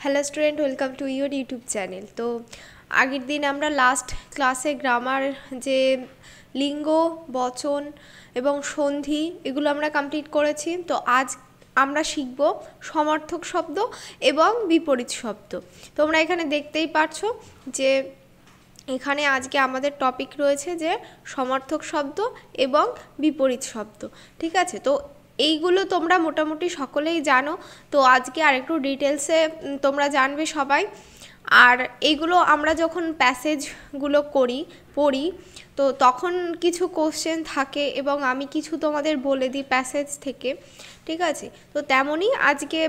Hello student, welcome to your YouTube channel. তো আগের দিন আমরা লাস্ট ক্লাসে গ্রামার যে লিঙ্গ, বচন এবং সন্ধি এগুলো আমরা কমপ্লিট করেছি। তো আজ আমরা শিখব সমার্থক শব্দ এবং বিপরীত শব্দ। তোমরা এখানে দেখতেই পারছো যে এখানে আজকে আমাদের টপিক রয়েছে যে সমার্থক শব্দ এবং বিপরীত শব্দ। ঠিক আছে, তো এইগুলো তোমরা মোটামুটি সকলেই জানো। তো আজকে আরেকটু ডিটেলসে তোমরা জানবে সবাই। আর এইগুলো আমরা যখন প্যাসেজগুলো পড়ি তো তখন কিছু কোশ্চেন থাকে এবং আমি কিছু তোমাদের বলে দিই প্যাসেজ থেকে। ঠিক আছে, তো তেমনই আজকে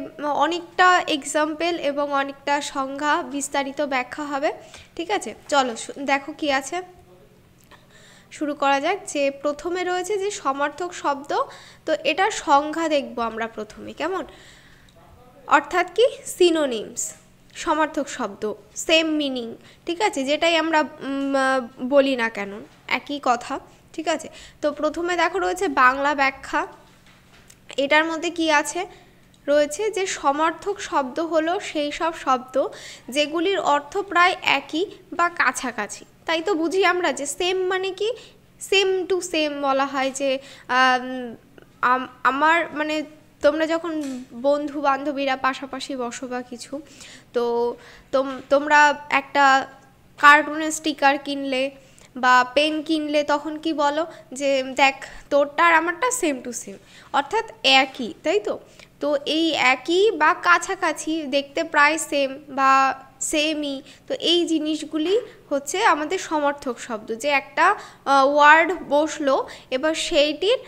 অনেকটা এক্সাম্পল এবং অনেকটা সংজ্ঞা বিস্তারিত ব্যাখ্যা হবে। ঠিক আছে, চলো দেখো কি আছে, শুরু করা যাক। যে প্রথমে রয়েছে যে সমার্থক শব্দ, তো এটার সংজ্ঞা দেখব আমরা প্রথমে, কেমন? অর্থাৎ কি সিনোনিমস, সমার্থক শব্দ সেম মিনিং। ঠিক আছে, যেটাই আমরা বলি না কেন একই কথা। ঠিক আছে, তো প্রথমে দেখো রয়েছে বাংলা ব্যাখ্যা। এটার মধ্যে কি আছে রয়েছে যে সমার্থক শব্দ হলো সেই সব শব্দ যেগুলির অর্থ প্রায় একই বা কাছাকাছি। তাই তো বুঝি আমরা যে সেম মানে কি, সেম টু সেম বলা হয়। যে আমার মানে তোমরা যখন বন্ধু বান্ধবীরা পাশাপাশি বসো বা কিছু, তো তোমরা একটা কার্টুনের স্টিকার কিনলে বা পেন কিনলে তখন কি বলো যে দেখ তোরটা আর আমারটা সেম টু সেম, অর্থাৎ একই, তাই তো? তো এই একই বা কাছাকাছি, দেখতে প্রায় সেম বা সেমই, তো এই জিনিসগুলি হচ্ছে আমাদের সমার্থক শব্দ। যে একটা ওয়ার্ড বসলো, এবার সেইটির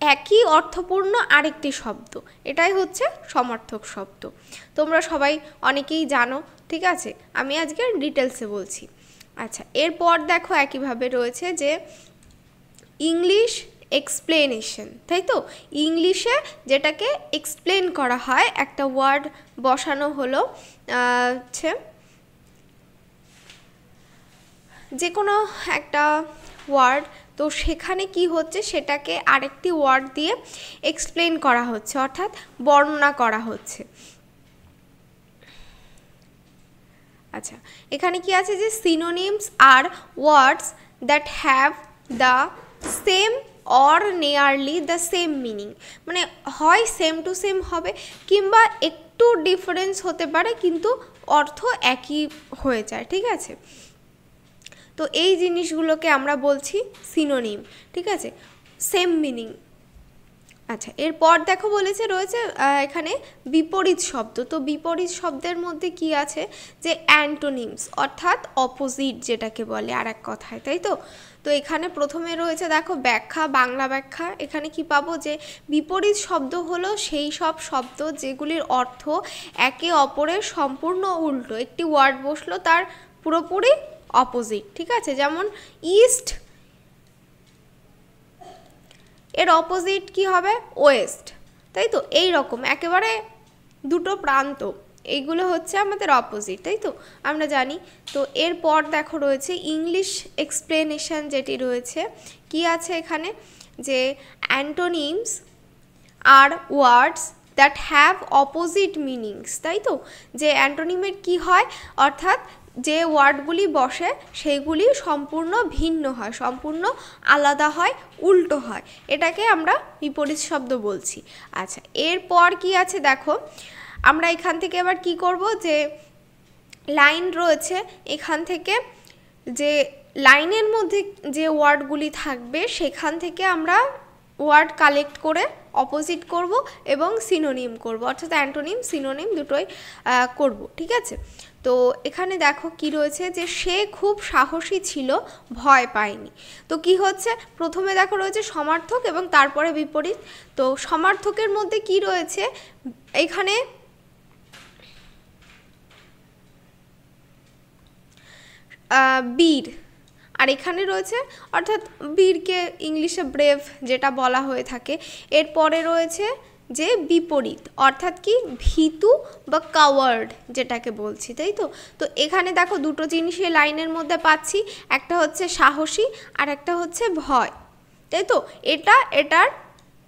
একই অর্থপূর্ণ আরেকটি শব্দ, এটাই হচ্ছে সমার্থক শব্দ। তোমরা সবাই অনেকেই জানো। ঠিক আছে, আমি আজকে ডিটেলসে বলছি। আচ্ছা, এরপর দেখো একইভাবে রয়েছে যে ইংলিশ এক্সপ্লেনেশন, তাই তো? ইংলিশে যেটাকে এক্সপ্লেন করা হয়, একটা ওয়ার্ড বসানো হলো হচ্ছে যে কোনো একটা ওয়ার্ড, তো সেখানে কি হচ্ছে সেটাকে আরেকটি ওয়ার্ড দিয়ে এক্সপ্লেন করা হচ্ছে, অর্থাৎ বর্ণনা করা হচ্ছে। আচ্ছা, এখানে কি আছে যে synonyms are words that have the same or nearly the same meaning. মানে হয় সেম টু সেম হবে কিংবা একটু ডিফারেন্স হতে পারে, কিন্তু অর্থ একই হয়ে যায়। ঠিক আছে, তো এই জিনিসগুলোকে আমরা বলছি সিনোনিম। ঠিক আছে, সেম মিনিং। আচ্ছা, এরপর দেখো বলেছে রয়েছে এখানে বিপরীত শব্দ। তো বিপরীত শব্দের মধ্যে কি আছে যে অ্যান্টোনিমস, অর্থাৎ অপোজিট যেটাকে বলে আর এক কথায়, তাই তো? তো এখানে প্রথমে রয়েছে দেখো ব্যাখ্যা, বাংলা ব্যাখ্যা। এখানে কি পাবো যে বিপরীত শব্দ হলো সেই সব শব্দ যেগুলির অর্থ একে অপরের সম্পূর্ণ উল্টো। একটি ওয়ার্ড বসলো, তার পুরোপুরি অপোজিট। ঠিক আছে, যেমন ইস্ট, এর অপোজিট কি হবে? ওয়েস্ট, তাই তো? এই রকম একেবারে দুটো প্রান্ত, এইগুলো হচ্ছে আমাদের অপোজিট, তাই তো? আমরা জানি। তো এরপর দেখো রয়েছে ইংলিশ এক্সপ্লেনেশন, যেটি রয়েছে কি আছে এখানে যে antonyms are words that have opposite meanings, তাই তো? যে অ্যান্টোনিমের কি হয়, অর্থাৎ যে ওয়ার্ডগুলি বসে সেইগুলি সম্পূর্ণ ভিন্ন হয়, সম্পূর্ণ আলাদা হয়, উল্টো হয়, এটাকে আমরা বিপরীত শব্দ বলছি। আচ্ছা, এরপর কি আছে দেখো, আমরা এখান থেকে এবার কি করব যে লাইন রয়েছে, এখান থেকে যে লাইনের মধ্যে যে ওয়ার্ডগুলি থাকবে সেখান থেকে আমরা ওয়ার্ড কালেক্ট করে অপোজিট করব এবং সিনোনিম করব, অর্থাৎ অ্যান্টোনিম সিনোনিম দুটোই করব। ঠিক আছে, তো এখানে দেখো কি রয়েছে যে সে খুব সাহসী ছিল, ভয় পায়নি। তো কি হচ্ছে, প্রথমে দেখো রয়েছে সমার্থক এবং তারপরে বিপরীত। তো সমার্থকের মধ্যে কি রয়েছে এখানে বীর, আর এখানে রয়েছে অর্থাৎ বীরকে ইংলিশে ব্রেভ যেটা বলা হয়ে থাকে। এরপরে রয়েছে যে বিপরীত, অর্থাৎ কি ভীতু বা কাওয়ার্ড যেটাকে বলছি, তাই তো? তো এখানে দেখো দুটো জিনিসই লাইনের মধ্যে পাচ্ছি, একটা হচ্ছে সাহসী আর একটা হচ্ছে ভয়, তাই তো? এটা এটার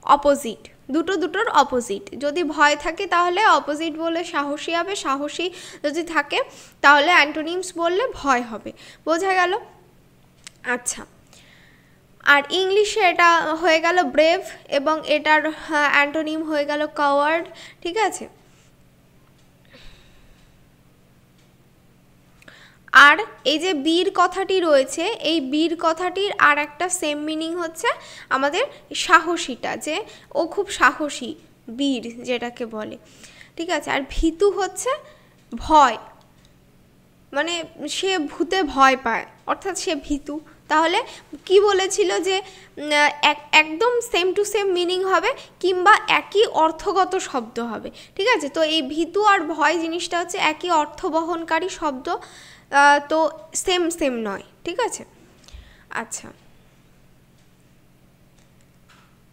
অপোজিট দুটোর অপোজিট। যদি ভয় থাকে তাহলে অপোজিট বললে সাহসী হবে, সাহসী যদি থাকে তাহলে অ্যান্টোনিমস বললে ভয় হবে। বোঝা গেল? আচ্ছা, আর ইংলিশে এটা হয়ে গেল ব্রেভ, এবং এটার অ্যান্টোনিম হয়ে গেল কাওয়ার্ড। ঠিক আছে, আর এই যে বীর কথাটি রয়েছে, এই বীর কথাটির আর একটা সেম মিনিং হচ্ছে আমাদের সাহসীটা, যে ও খুব সাহসী, বীর যেটাকে বলে। ঠিক আছে, আর ভীতু হচ্ছে ভয়, মানে সে ভূতে ভয় পায়, অর্থাৎ সে ভীতু। তাহলে কি বলেছিল যে একদম সেম টু সেম মিনিং হবে, কিংবা একই অর্থগত শব্দ হবে। ঠিক আছে, তো এই ভীতু আর ভয় জিনিসটা হচ্ছে একই অর্থ বহনকারী শব্দ, তো সেম নয়। ঠিক আছে, আচ্ছা,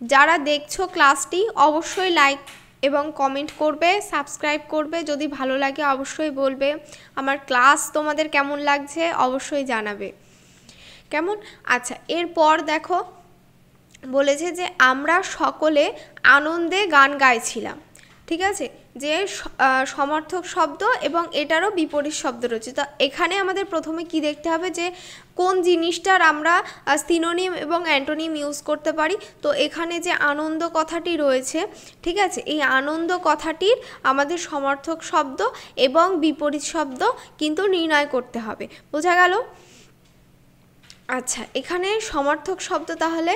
যারা দেখছো ক্লাসটি অবশ্যই লাইক এবং কমেন্ট করবে, সাবস্ক্রাইব করবে, যদি ভালো লাগে অবশ্যই বলবে। আমার ক্লাস তোমাদের কেমন লাগছে অবশ্যই জানাবে। কেমন? আচ্ছা, এরপর দেখো বলেছে যে আমরা সকলে আনন্দে গান গাইছিলাম। ঠিক আছে, যে সমার্থক শব্দ এবং এটারও বিপরীত শব্দ রয়েছে। তো এখানে আমাদের প্রথমে কি দেখতে হবে যে কোন জিনিসটার আমরা সিনোনিম এবং অ্যান্টোনিম ইউজ করতে পারি। তো এখানে যে আনন্দ কথাটি রয়েছে, ঠিক আছে, এই আনন্দ কথাটির আমাদের সমার্থক শব্দ এবং বিপরীত শব্দ কিন্তু নির্ণয় করতে হবে। বোঝা গেল? আচ্ছা, এখানে সমার্থক শব্দ, তাহলে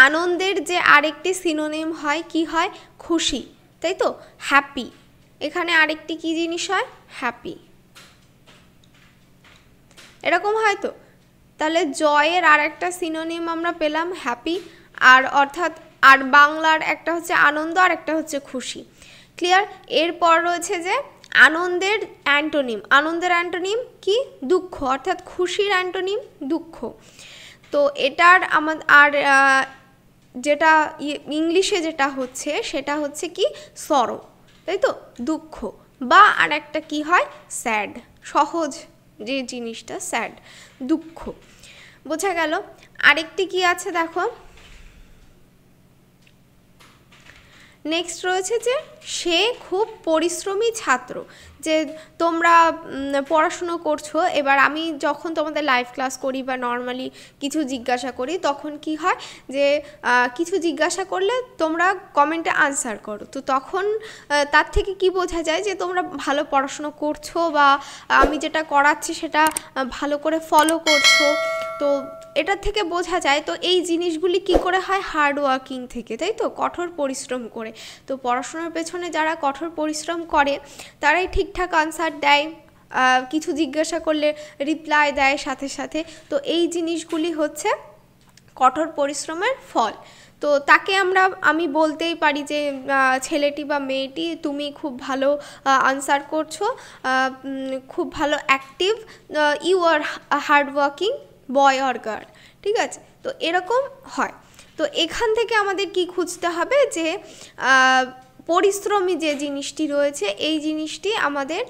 আনন্দের যে আরেকটি সিনোনিম হয়, কি হয়? খুশি, তাই তো, হ্যাপি। এখানে আরেকটি কি জিনিস হয়? হ্যাপি, এরকম হয় তো। তাহলে জয়ের আর একটা সিনোনিম আমরা পেলাম হ্যাপি, আর অর্থাৎ আর বাংলার একটা হচ্ছে আনন্দ আর একটা হচ্ছে খুশি। ক্লিয়ার? এরপর রয়েছে যে আনন্দের অ্যান্টোনিম, আনন্দের অ্যান্টোনিম কি? দুঃখ, অর্থাৎ খুশির অ্যান্টোনিম দুঃখ। তো এটার আর যেটা ইংলিশে যেটা হচ্ছে সেটা হচ্ছে কি? সরো, তাই তো, দুঃখ। বা আর একটা কি হয়? স্যাড, সহজ যে জিনিসটা স্যাড, দুঃখ। বোঝা গেল? আরেকটি কি আছে দেখো, নেক্সট রয়েছে যে সে খুব পরিশ্রমী ছাত্র। যে তোমরা পড়াশুনো করছো, এবার আমি যখন তোমাদের লাইভ ক্লাস করি বা নর্মালি কিছু জিজ্ঞাসা করি, তখন কি হয় যে কিছু জিজ্ঞাসা করলে তোমরা কমেন্টে আনসার করো। তো তখন তার থেকে কি বোঝা যায় যে তোমরা ভালো পড়াশুনো করছো, বা আমি যেটা করাচ্ছি সেটা ভালো করে ফলো করছো। তো এটার থেকে বোঝা যায়। তো এই জিনিসগুলি কি করে হয়? হার্ড ওয়ার্কিং থেকে, তাই তো, কঠোর পরিশ্রম করে। তো পড়াশোনার পেছনে যারা কঠোর পরিশ্রম করে তারাই ঠিকঠাক আনসার দেয়, কিছু জিজ্ঞাসা করলে রিপ্লাই দেয় সাথে সাথে। তো এই জিনিসগুলি হচ্ছে কঠোর পরিশ্রমের ফল। তো তাকে আমি বলতেই পারি যে ছেলেটি বা মেয়েটি, তুমি খুব ভালো আনসার করছো, খুব ভালো active, you are hard working boy or girl. ঠিক আছে, তো এরকম হয়। তো এখান থেকে আমাদের কি খুঁজতে হবে যে পরিশ্রমী যে জিনিসটি রয়েছে, এই জিনিসটি আমাদের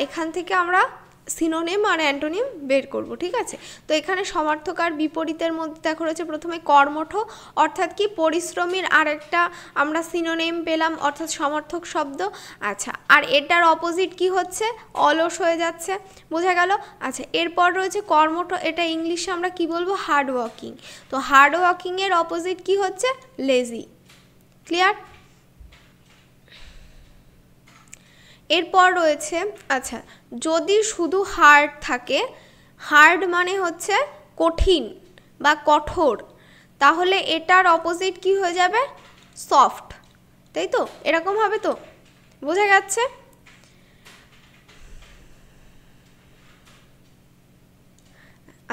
এখান থেকে আমরা সিনোনিম আর অ্যান্টোনিম বের করব। ঠিক আছে, তো এখানে সমার্থক আর বিপরীতের মধ্যে দেখো রয়েছে প্রথমে কর্মঠ, অর্থাৎ কি? পরিশ্রমীর আরেকটা আমরা সিনোনিম পেলাম, অর্থাৎ সমার্থক শব্দ। আচ্ছা, আর এটার অপোজিট কি হচ্ছে? অলস হয়ে যাচ্ছে। বোঝা গেল? আচ্ছা, এরপর রয়েছে কর্মঠ, এটা ইংলিশে আমরা কি বলবো? Hard working. তো হার্ড ওয়ার্কিংয়ের অপোজিট কি হচ্ছে? লেজি। ক্লিয়ার? এরপর রয়েছে, আচ্ছা, যদি শুধু হার্ড থাকে, হার্ড মানে হচ্ছে কঠিন বা কঠোর, তাহলে এটার অপোজিট কি হয়ে যাবে? সফট, তাই তো, এরকম হবে তো। বোঝা যাচ্ছে?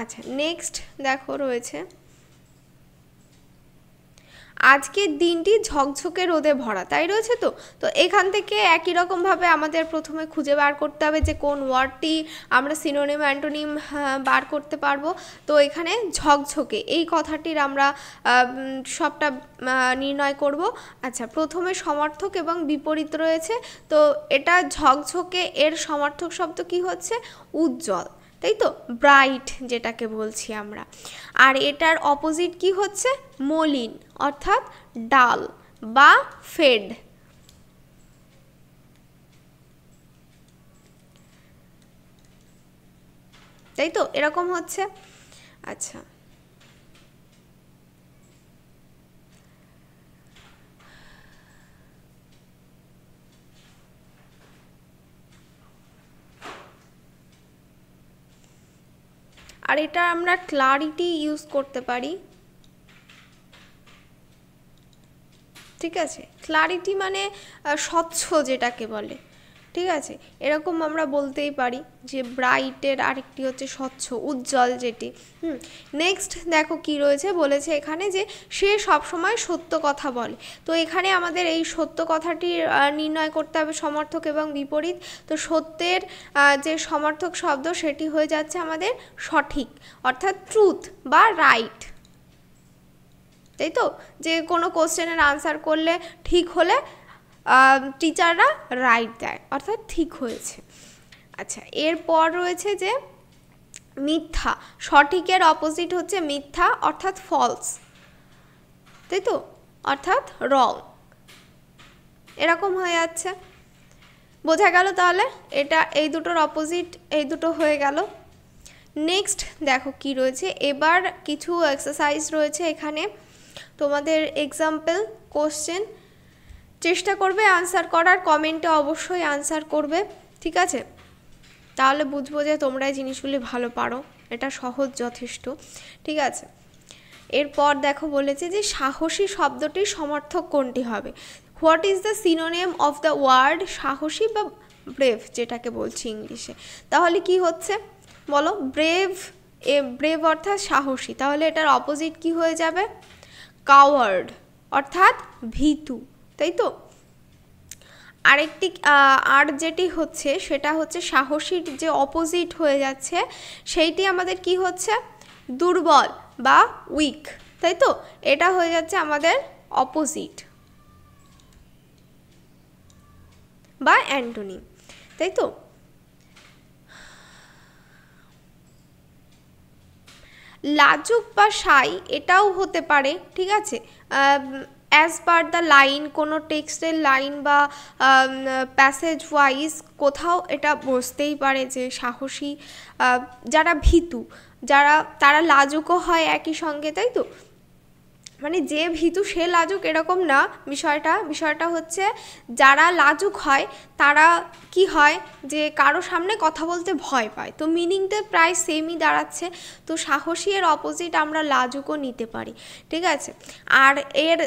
আচ্ছা, নেক্সট দেখো রয়েছে আজকের দিনটি ঝকঝকে রোদে ভরা, তাই রয়েছে তো। তো এখান থেকে একই রকমভাবে আমাদের প্রথমে খুঁজে বার করতে হবে যে কোন ওয়ার্ডটি আমরা সিনোনিম অ্যান্টোনিম বার করতে পারবো। তো এখানে ঝকঝকে এই কথাটির আমরা সবটা নির্ণয় করব। আচ্ছা, প্রথমে সমার্থক এবং বিপরীত রয়েছে। তো এটা ঝকঝকে, এর সমার্থক শব্দ কি হচ্ছে? উজ্জ্বল, তাই তো, ব্রাইট যেটাকে বলছি আমরা। আর এটার অপোজিট কি হচ্ছে? মলিন, অর্থাৎ ডাল, বা ফেড। তাই তো, এরকম হচ্ছে। আচ্ছা, আর এটা আমরা ক্লারিটি ইউজ করতে পারি, ঠিক আছে। ক্লারিটি মানে স্বচ্ছ যেটাকে বলে, ঠিক আছে। এরকম আমরা বলতেই পারি যে ব্রাইটের আরেকটি হচ্ছে স্বচ্ছ, উজ্জ্বল যেটি। নেক্সট দেখো কি রয়েছে, বলেছে এখানে যে সে সবসময় সত্য কথা বলে। তো এখানে আমাদের এই সত্য কথাটি নির্ণয় করতে হবে সমর্থক এবং বিপরীত। তো সত্যের যে সমর্থক শব্দ সেটি হয়ে যাচ্ছে আমাদের সঠিক, অর্থাৎ ট্রুথ বা রাইট। তাই তো, যে কোনো কোশ্চেনের আনসার করলে ঠিক হলে টিচাররা রাইট দেয়, অর্থাৎ ঠিক হয়েছে। আচ্ছা, এরপর রয়েছে যে মিথ্যা, সঠিকের অপোজিট হচ্ছে মিথ্যা, অর্থাৎ ফলস। তাই তো, অর্থাৎ রং, এরকম হয়ে যাচ্ছে। বোঝা গেল তাহলে, এটা এই দুটোর অপোজিট, এই দুটো হয়ে গেল। নেক্সট দেখো কি রয়েছে, এবার কিছু এক্সারসাইজ রয়েছে এখানে, তোমাদের এক্সাম্পল কোশ্চেন, চেষ্টা করবে আনসার করার, কমেন্টে অবশ্যই আনসার করবে, ঠিক আছে। তাহলে বুঝবো যে তোমরা এই জিনিসগুলি ভালো পারো, এটা সহজ যথেষ্ট, ঠিক আছে। এরপর দেখো বলেছে যে সাহসী শব্দটির সমর্থক কোনটি হবে। What is the synonym of the word সাহসী বা ব্রেভ, যেটাকে বলছি ইংলিশে। তাহলে কি হচ্ছে বলো, ব্রেভ, ব্রেভ অর্থাৎ সাহসী, তাহলে এটার অপোজিট কি হয়ে যাবে, কাওয়ার্ড অর্থাৎ ভীতু। তাই তো, আরেকটি আর যেটি হচ্ছে সেটা হচ্ছে সাহসীর যে অপোজিট হয়ে যাচ্ছে সেইটি আমাদের কি হচ্ছে, দুর্বল বা উইক। তাই তো, এটা হয়ে যাচ্ছে আমাদের অপোজিট বা অ্যান্টোনিম। তাই তো, লাজুক বা শাই এটাও হতে পারে, ঠিক আছে। অ্যাজ পার দ্য লাইন, কোনো টেক্সটের লাইন বা প্যাসেজ ওয়াইজ কোথাও এটা বসতেই পারে যে সাহসী, যারা ভীতু, যারা তারা লাজুকও হয় একই সঙ্গে। তাই তো, মানে যে ভীতু সে লাজুক এরকম না বিষয়টা হচ্ছে যারা লাজুক হয় তারা কি হয় যে কারো সামনে কথা বলতে ভয় পায়। তো মিনিংটা প্রায় সেমই দাঁড়াচ্ছে। তো সাহসী এর অপোজিট আমরা লাজুকও নিতে পারি, ঠিক আছে। আর এর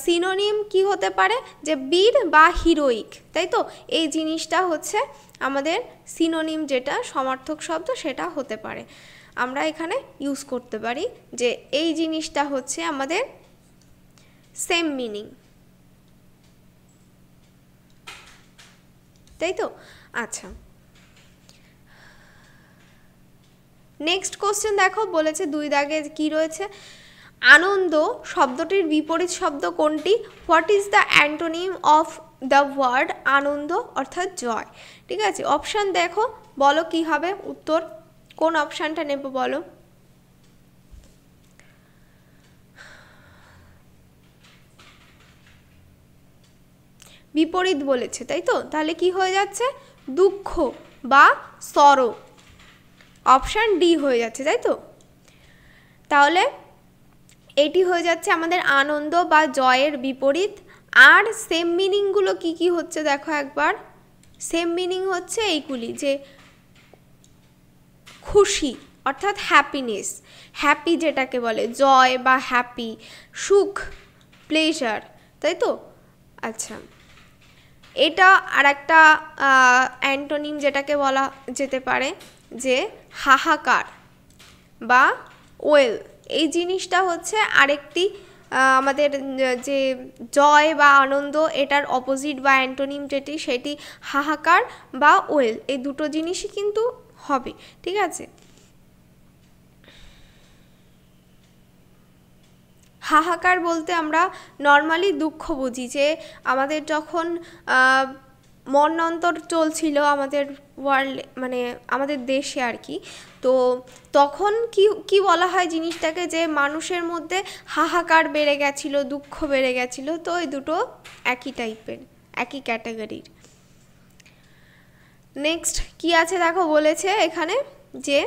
সিনোনিম কি হতে পারে, যে বীর বা হিরোইক। তাই তো, এই জিনিসটা হচ্ছে আমাদের সিনোনিম, যেটা সমার্থক শব্দ সেটা হতে পারে, আমরা এখানে ইউজ করতে পারি যে এই জিনিসটা হচ্ছে আমাদের সেম মিনিং। তাই তো, আচ্ছা। নেক্সট কোশ্চেন দেখো, বলেছে 2 দাগে কি রয়েছে, আনন্দ শব্দটির বিপরীত শব্দ কোনটি। What is the antonym of the word আনন্দ অর্থাৎ জয়। ঠিক আছে, অপশান দেখো, বলো কি হবে উত্তর, কোন অপশানটা নেব বলো। বিপরীত বলেছে, তাই তো, তাহলে কি হয়ে যাচ্ছে, দুঃখ বা সরো, অপশান ডি হয়ে যাচ্ছে। তাই তো, তাহলে এটি হয়ে যাচ্ছে আমাদের আনন্দ বা জয়ের বিপরীত। আর সেম মিনিংগুলো কি কি হচ্ছে দেখো একবার, সেম মিনিং হচ্ছে এইগুলি, যে খুশি অর্থাৎ হ্যাপিনেস, হ্যাপি যেটাকে বলে জয় বা হ্যাপি, সুখ প্লেজার। তাই তো, আচ্ছা, এটা আর একটা অ্যান্টোনিম যেটাকে বলা যেতে পারে যে হাহাকার বা ওয়েল। এই জিনিসটা হচ্ছে আরেকটি আমাদের যে জয় বা আনন্দ এটার অপোজিট বা অ্যান্টোনিম যেটি সেটি হাহাকার বা ওয়েল, এই দুটো জিনিসই কিন্তু হবে। ঠিক আছে, হাহাকার বলতে আমরা নর্মালি দুঃখ বুঝি, যে আমাদের যখন মন্বন্তর চলছিল আমাদের ওয়ার্ল্ড, মানে আমাদের দেশে আর কি। তো তখন কি কি বলা হয় জিনিসটাকে, যে মানুষের মধ্যে হাহাকার বেড়ে গেছিল, দুঃখ বেড়ে গেছিল। তো এই দুটো একই টাইপের, একই ক্যাটাগরির। নেক্সট কি আছে দেখো, বলেছে এখানে যে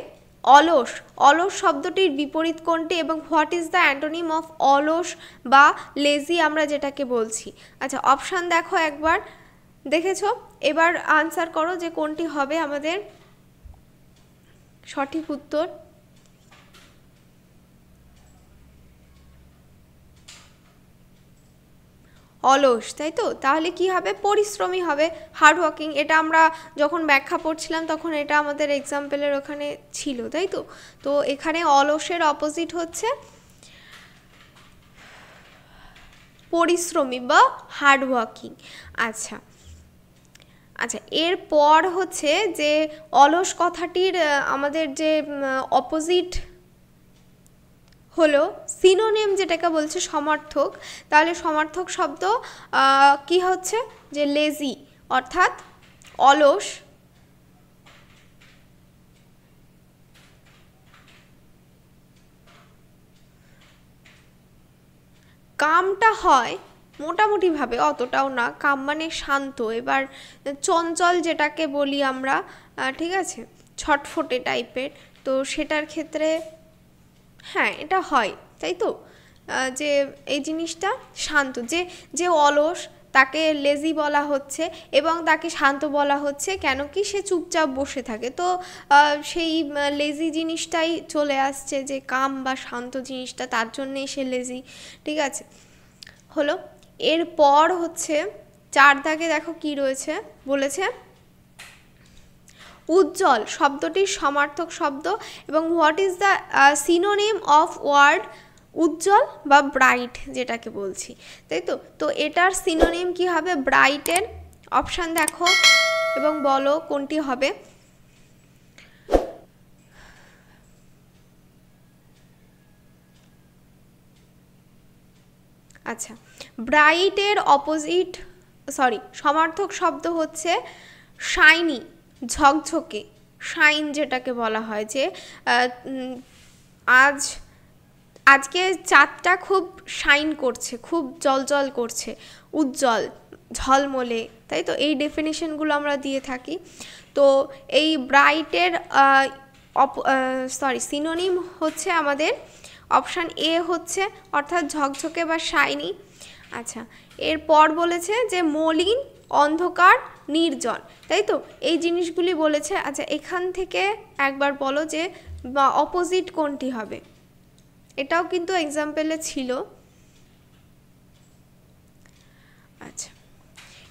অলস, অলস শব্দটির বিপরীত কোনটি এবং what is the antonym of অলস বা লেজি আমরা যেটাকে বলছি। আচ্ছা, অপশান দেখো একবার, দেখেছো? এবার আনসার করো যে কোনটি হবে আমাদের সঠিক উত্তর। অলস, তাই তো? তাহলে কি হবে? পরিশ্রমী হবে, হার্ড ওয়ার্কিং। এটা আমরা যখন ব্যাখ্যা পড়ছিলাম তখন এটা আমাদের এক্সাম্পলের ওখানে ছিল, তাই তো? তো এখানে অলসের অপোজিট হচ্ছে পরিশ্রমী বা হার্ড ওয়ার্কিং। আচ্ছা আচ্ছা, এরপর হচ্ছে যে অলস কথাটির আমাদের যে অপোজিট হলো সিনোনিম, যেটাকে বলছে সমার্থক। তাহলে সমার্থক শব্দ কি হচ্ছে, যে লেজি অর্থাৎ অলস। কামটা হয় মোটামুটিভাবে, অতটাও না। কাম মানে শান্ত। এবার চঞ্চল যেটাকে বলি আমরা, ঠিক আছে, ছটফটে টাইপের, তো সেটার ক্ষেত্রে হ্যাঁ এটা হয়, তাই তো? যে এই জিনিসটা শান্ত, যে যে অলস তাকে লেজি বলা হচ্ছে এবং তাকে শান্ত বলা হচ্ছে, কেন কি সে চুপচাপ বসে থাকে। তো সেই লেজি জিনিসটাই চলে আসছে, যে কাম বা শান্ত জিনিসটা, তার জন্যেই সে লেজি, ঠিক আছে? হলো। এরপর হচ্ছে 4 দাগে দেখো কি রয়েছে, বলেছে উজ্জ্বল শব্দটির সমার্থক শব্দ এবং what is the synonym of word উজ্জ্বল বা ব্রাইট যেটাকে বলছি, তাই তো? তো এটার সিনোনিম কি হবে? ব্রাইটের। অপশান দেখো এবং বলো কোনটি হবে। আচ্ছা, ব্রাইটের অপোজিট, সরি, সমার্থক শব্দ হচ্ছে শাইনি, ঝকঝকে। শাইন যেটাকে বলা হয়, যে আজকে চাঁদটা খুব শাইন করছে, খুব জলজল করছে, উজ্জ্বল, ঝলমলে, তাই তো? এই ডেফিনেশনগুলো আমরা দিয়ে থাকি। তো এই ব্রাইটের সিনোনিম হচ্ছে আমাদের অপশান এ হচ্ছে, অর্থাৎ ঝকঝকে বা শাইনি। আচ্ছা, এরপর বলেছে যে মলিন, অন্ধকার, নির্জন, তাই তো? এই জিনিসগুলি বলেছে। আচ্ছা, এখান থেকে একবার বলো যে অপোজিট কোনটি হবে। এটাও কিন্তু এক্সাম্পলে ছিল। আচ্ছা,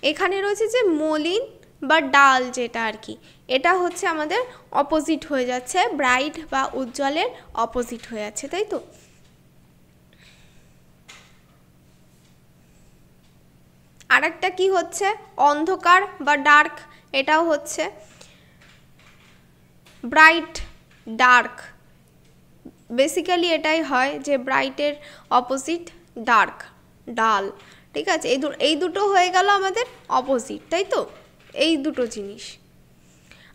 এখানে রয়েছে যে মলিন বা ডাল, যেটা আর কি, এটা হচ্ছে আমাদের অপোজিট হয়ে যাচ্ছে, ব্রাইট বা উজ্জ্বলের অপোজিট হয়ে যাচ্ছে, তাই তো? আরেকটা কি হচ্ছে, অন্ধকার বা ডার্ক, এটাও হচ্ছে ব্রাইট, ডার্ক। বেসিক্যালি এটাই হয় যে ব্রাইটের অপোজিট ডার্ক, ডাল, ঠিক আছে? এই দুটো হয়ে গেল আমাদের অপোজিট, তাই তো? এই দুটো জিনিস।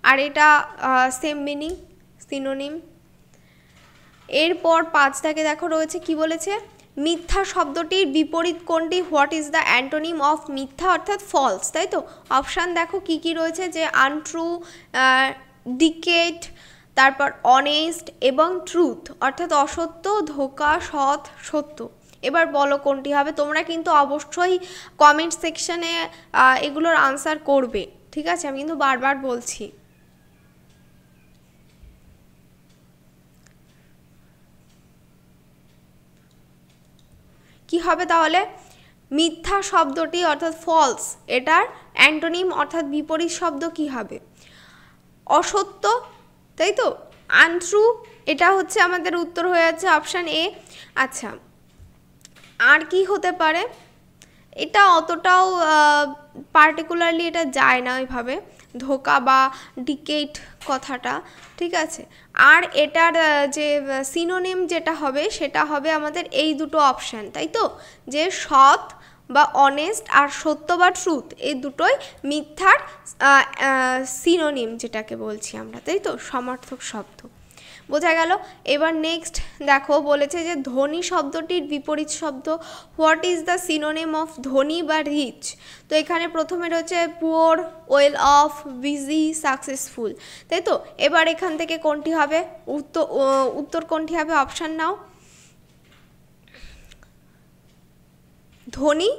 আর এটা সেম মিনিং, সিনোনিম। এরপর 5 থেকে দেখো রয়েছে কি বলেছে, মিথ্যা শব্দটির বিপরীত কোনটি, what is the antonym of মিথ্যা অর্থাৎ ফলস, তাই তো? অপশান দেখো কি কি রয়েছে, যে আনট্রু, ডিকেট, তারপর অনেস্ট এবং ট্রুথ অর্থাৎ অসত্য, ধোঁকা, সৎ, সত্য। এবার বলো কোনটি হবে। তোমরা কিন্তু অবশ্যই কমেন্ট সেকশনে এগুলোর আনসার করবে, ঠিক আছে? আমি কিন্তু বারবার বলছি। কি হবে তাহলে? মিথ্যা শব্দটি অর্থাৎ ফলস, এটার অ্যান্টোনিম অর্থাৎ বিপরীত শব্দ কি হবে? অসত্য, তাই তো? আনট্রু, এটা হচ্ছে আমাদের উত্তর হয়ে যাচ্ছে অপশান এ। আচ্ছা, আর কি হতে পারে? এটা অতটাও পার্টিকুলারলি এটা যায় না ওইভাবে, ধোঁকা বা ডিকেট কথাটা, ঠিক আছে? আর এটার যে সিনোনিম যেটা হবে সেটা হবে আমাদের এই দুটো অপশান, তাই তো? যে সৎ বা অনেস্ট আর সত্য বা ট্রুথ, এই দুটোই মিথ্যার সিনোনিম যেটাকে বলছি আমরা, তাই তো, সমার্থক শব্দ। বোঝা গেল? এবার নেক্সট দেখো বলেছে যে ধনী শব্দটির বিপরীত শব্দ, what is the synonym of ধনী বা রিচ? তো এখানে প্রথমে রয়েছে poor, well of, busy, successful, তাই তো। এবার এখান থেকে কোনটি হবে উত্তর কোনটি হবে? অপশান নাও। ধনী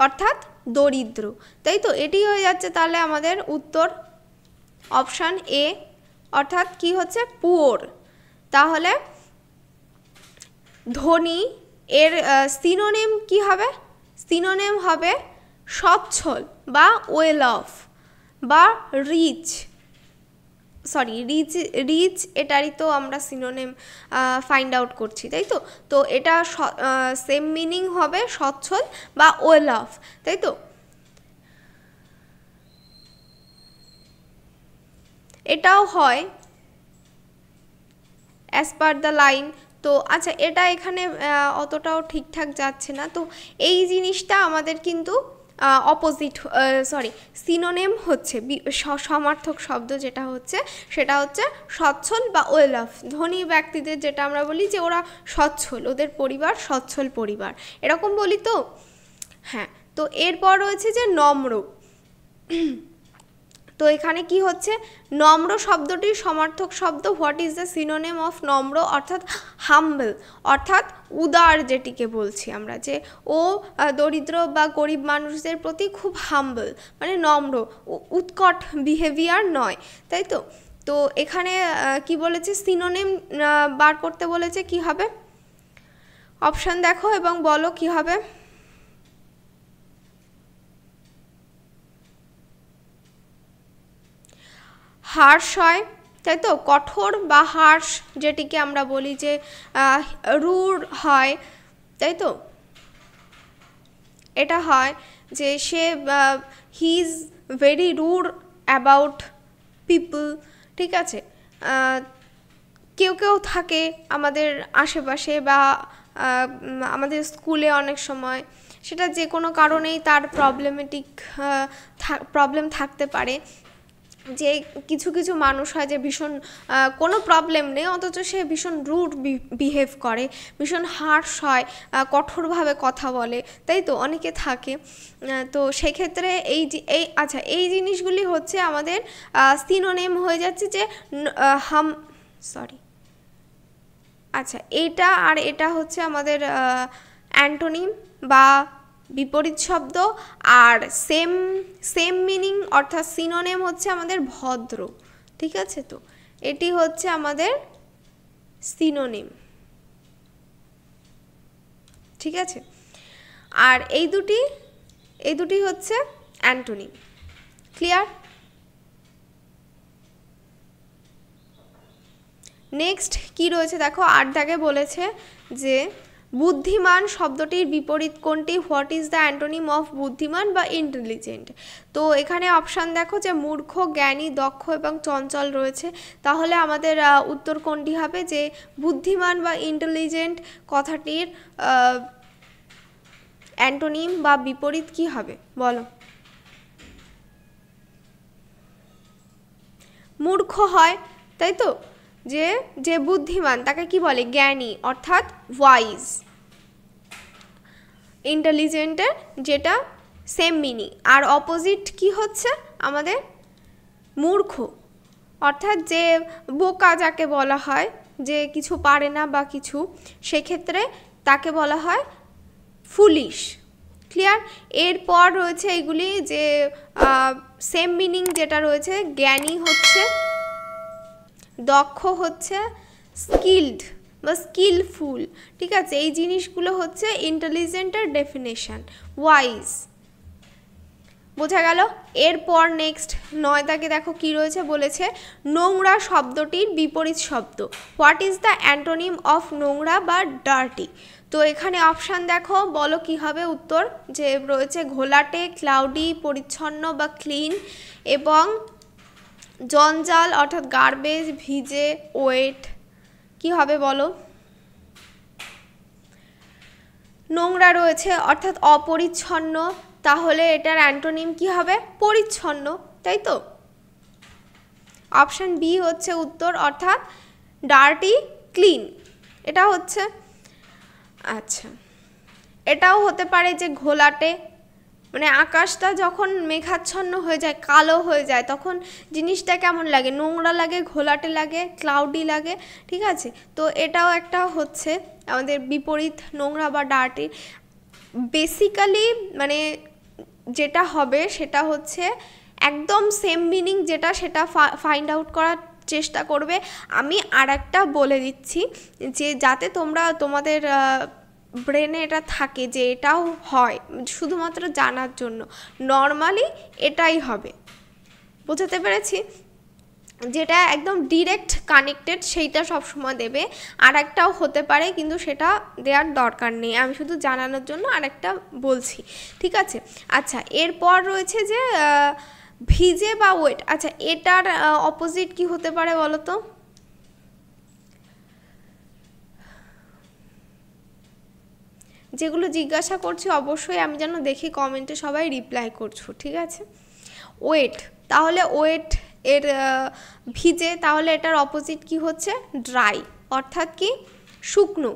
অর্থাৎ দরিদ্র, তাই তো, এটি হয়ে যাচ্ছে তাহলে আমাদের উত্তর, অপশান এ, অর্থাৎ কি হচ্ছে? পুয়ার। তাহলে ধনী এর সিনোনিম কি হবে? সিনোনিম হবে সচ্ছল বা ওয়েল অফ বা রিচ, সরি রিচ এটারই তো আমরা সিনোনিম ফাইন্ড আউট করছি, তাই তো। তো এটা সেম মিনিং হবে সচ্ছল বা ওয়েল অফ, তাই তো। এটাও হয় অ্যাজ পার দ্য লাইন। তো আচ্ছা, এটা এখানে অতটাও ঠিকঠাক যাচ্ছে না, তো এই জিনিসটা আমাদের কিন্তু অপোজিট, সরি, সিনোনিম হচ্ছে সমার্থক শব্দ যেটা হচ্ছে সেটা হচ্ছে সচ্ছল বা ওয়েল অফ। ধনী ব্যক্তিদের যেটা আমরা বলি যে ওরা সচ্ছল, ওদের পরিবার সচ্ছল পরিবার, এরকম বলি তো। হ্যাঁ, তো এরপর রয়েছে যে নম্র। তো এখানে কি হচ্ছে? নম্র শব্দটির সমার্থক শব্দ, what is the synonym of নম্র? অর্থাৎ হাম্বল, অর্থাৎ উদার, যেটিকে বলছি আমরা যে ও দরিদ্র বা গরিব মানুষদের প্রতি খুব হাম্বল, মানে নম্র, উৎকট বিহেভিয়ার নয়, তাই তো। তো এখানে কি বলেছে? সিনোনিম বার করতে বলেছে, কি হবে? অপশান দেখো এবং বলো কি হবে। হার্শ হয়, তাই তো, কঠোর বা হার্শ, যেটিকে আমরা বলি যে রুড হয়, তাই তো। এটা হয় যে সে he is very rude about people, ঠিক আছে। কেউ কেউ থাকে আমাদের আশেপাশে বা আমাদের স্কুলে অনেক সময়, সেটা যে কোনো কারণেই তার প্রবলেম থাকতে পারে, যে কিছু কিছু মানুষ হয় যে ভীষণ কোনো প্রবলেম নেই অথচ সে ভীষণ রুড বিহেভ করে, ভীষণ হার্শ হয়, কঠোরভাবে কথা বলে, তাই তো, অনেকে থাকে। তো সেক্ষেত্রে আচ্ছা, এই জিনিসগুলি হচ্ছে আমাদের সিনোনিম হয়ে যাচ্ছে যে আচ্ছা, এইটা আর এটা হচ্ছে আমাদের অ্যান্টোনিম বা বিপরীত শব্দ, আর সেম মিনিং অর্থাৎ সিনোনিম হচ্ছে আমাদের ভদ্র, ঠিক আছে। তো এটি হচ্ছে আমাদের সিনোনিম, ঠিক আছে। আর এই দুটি হচ্ছে অ্যান্টোনিম। ক্লিয়ার? নেক্সট কি রয়েছে দেখো, 8 দাগে বলেছে যে বুদ্ধিমান শব্দটির বিপরীত কোনটি? What is the antonym of বুদ্ধিমান বা ইন্টেলিজেন্ট? তো এখানে অপশান দেখো যে মূর্খ, জ্ঞানী, দক্ষ এবং চঞ্চল রয়েছে। তাহলে আমাদের উত্তর কোনটি হবে? যে বুদ্ধিমান বা ইন্টেলিজেন্ট কথাটির অ্যান্টোনিম বা বিপরীত কি হবে বলো? মূর্খ হয়, তাই তো। যে বুদ্ধিমান তাকে কি বলে? জ্ঞানী, অর্থাৎ ওয়াইজ। ইন্টেলিজেন্টের যেটা সেম মিনিং, আর অপোজিট কি হচ্ছে আমাদের? মূর্খ, অর্থাৎ যে বোকা যাকে বলা হয়, যে কিছু পারে না বা কিছু, সেক্ষেত্রে তাকে বলা হয় ফুলিশ। ক্লিয়ার? এরপর রয়েছে এগুলি যে সেম মিনিং যেটা রয়েছে, জ্ঞানী হচ্ছে, দক্ষ হচ্ছে, স্কিলড বা স্কিলফুল, ঠিক আছে। এই জিনিসগুলো হচ্ছে ইন্টেলিজেন্টের ডেফিনেশন, ওয়াইজ। বোঝা গেল? এরপর নেক্সট 9 দাগে দেখো কি রয়েছে, বলেছে নোংরা শব্দটির বিপরীত শব্দ, what is the antonym of নোংরা বা ডার্টি? তো এখানে অপশান দেখো, বলো কি হবে উত্তর। যে রয়েছে ঘোলাটে, ক্লাউডি, পরিচ্ছন্ন বা ক্লিন, এবং জঞ্জাল অর্থাৎ গার্বেজ, ভিজে, ওয়েট। কি হবে বলো? নোংরা রয়েছে অর্থাৎ অপরিচ্ছন্ন, তাহলে এটার অ্যান্টোনিম কি হবে? পরিচ্ছন্ন, তাই তো? অপশান বি হচ্ছে উত্তর, অর্থাৎ ডার্টি ক্লিন, এটা হচ্ছে। আচ্ছা, এটাও হতে পারে যে ঘোলাটে, মানে আকাশটা যখন মেঘাচ্ছন্ন হয়ে যায়, কালো হয়ে যায়, তখন জিনিসটা কেমন লাগে? নোংরা লাগে, ঘোলাটে লাগে, ক্লাউডি লাগে, ঠিক আছে? তো এটাও একটা হচ্ছে আমাদের বিপরীত, নোংরা বা ডার্টি। বেসিক্যালি মানে যেটা হবে সেটা হচ্ছে একদম সেম মিনিং যেটা, সেটা ফাইন্ড আউট করার চেষ্টা করবে। আমি আর একটা বলে দিচ্ছি যে যাতে তোমরা তোমাদের ব্রেনে এটা থাকে যে এটাও হয়, শুধুমাত্র জানার জন্য। নর্মালি এটাই হবে, বোঝাতে পেরেছি? যেটা একদম ডিরেক্ট কানেক্টেড সেইটা সবসময় দেবে। আর একটাও হতে পারে কিন্তু সেটা দেওয়ার দরকার নেই, আমি শুধু জানানোর জন্য আর একটা বলছি, ঠিক আছে? আচ্ছা, এরপর রয়েছে যে ভিজে বা ওয়েট। আচ্ছা, এটার অপোজিট কি হতে পারে বলো তো? যেগুলো জিজ্ঞাসা করছি অবশ্যই আমি যেন দেখি কমেন্টে সবাই রিপ্লাই করছো, ঠিক আছে? ওয়েট, তাহলে ওয়েট এর ভিজে, তাহলে এটার অপোজিট কি হচ্ছে? ড্রাই, অর্থাৎ কি? শুকনো,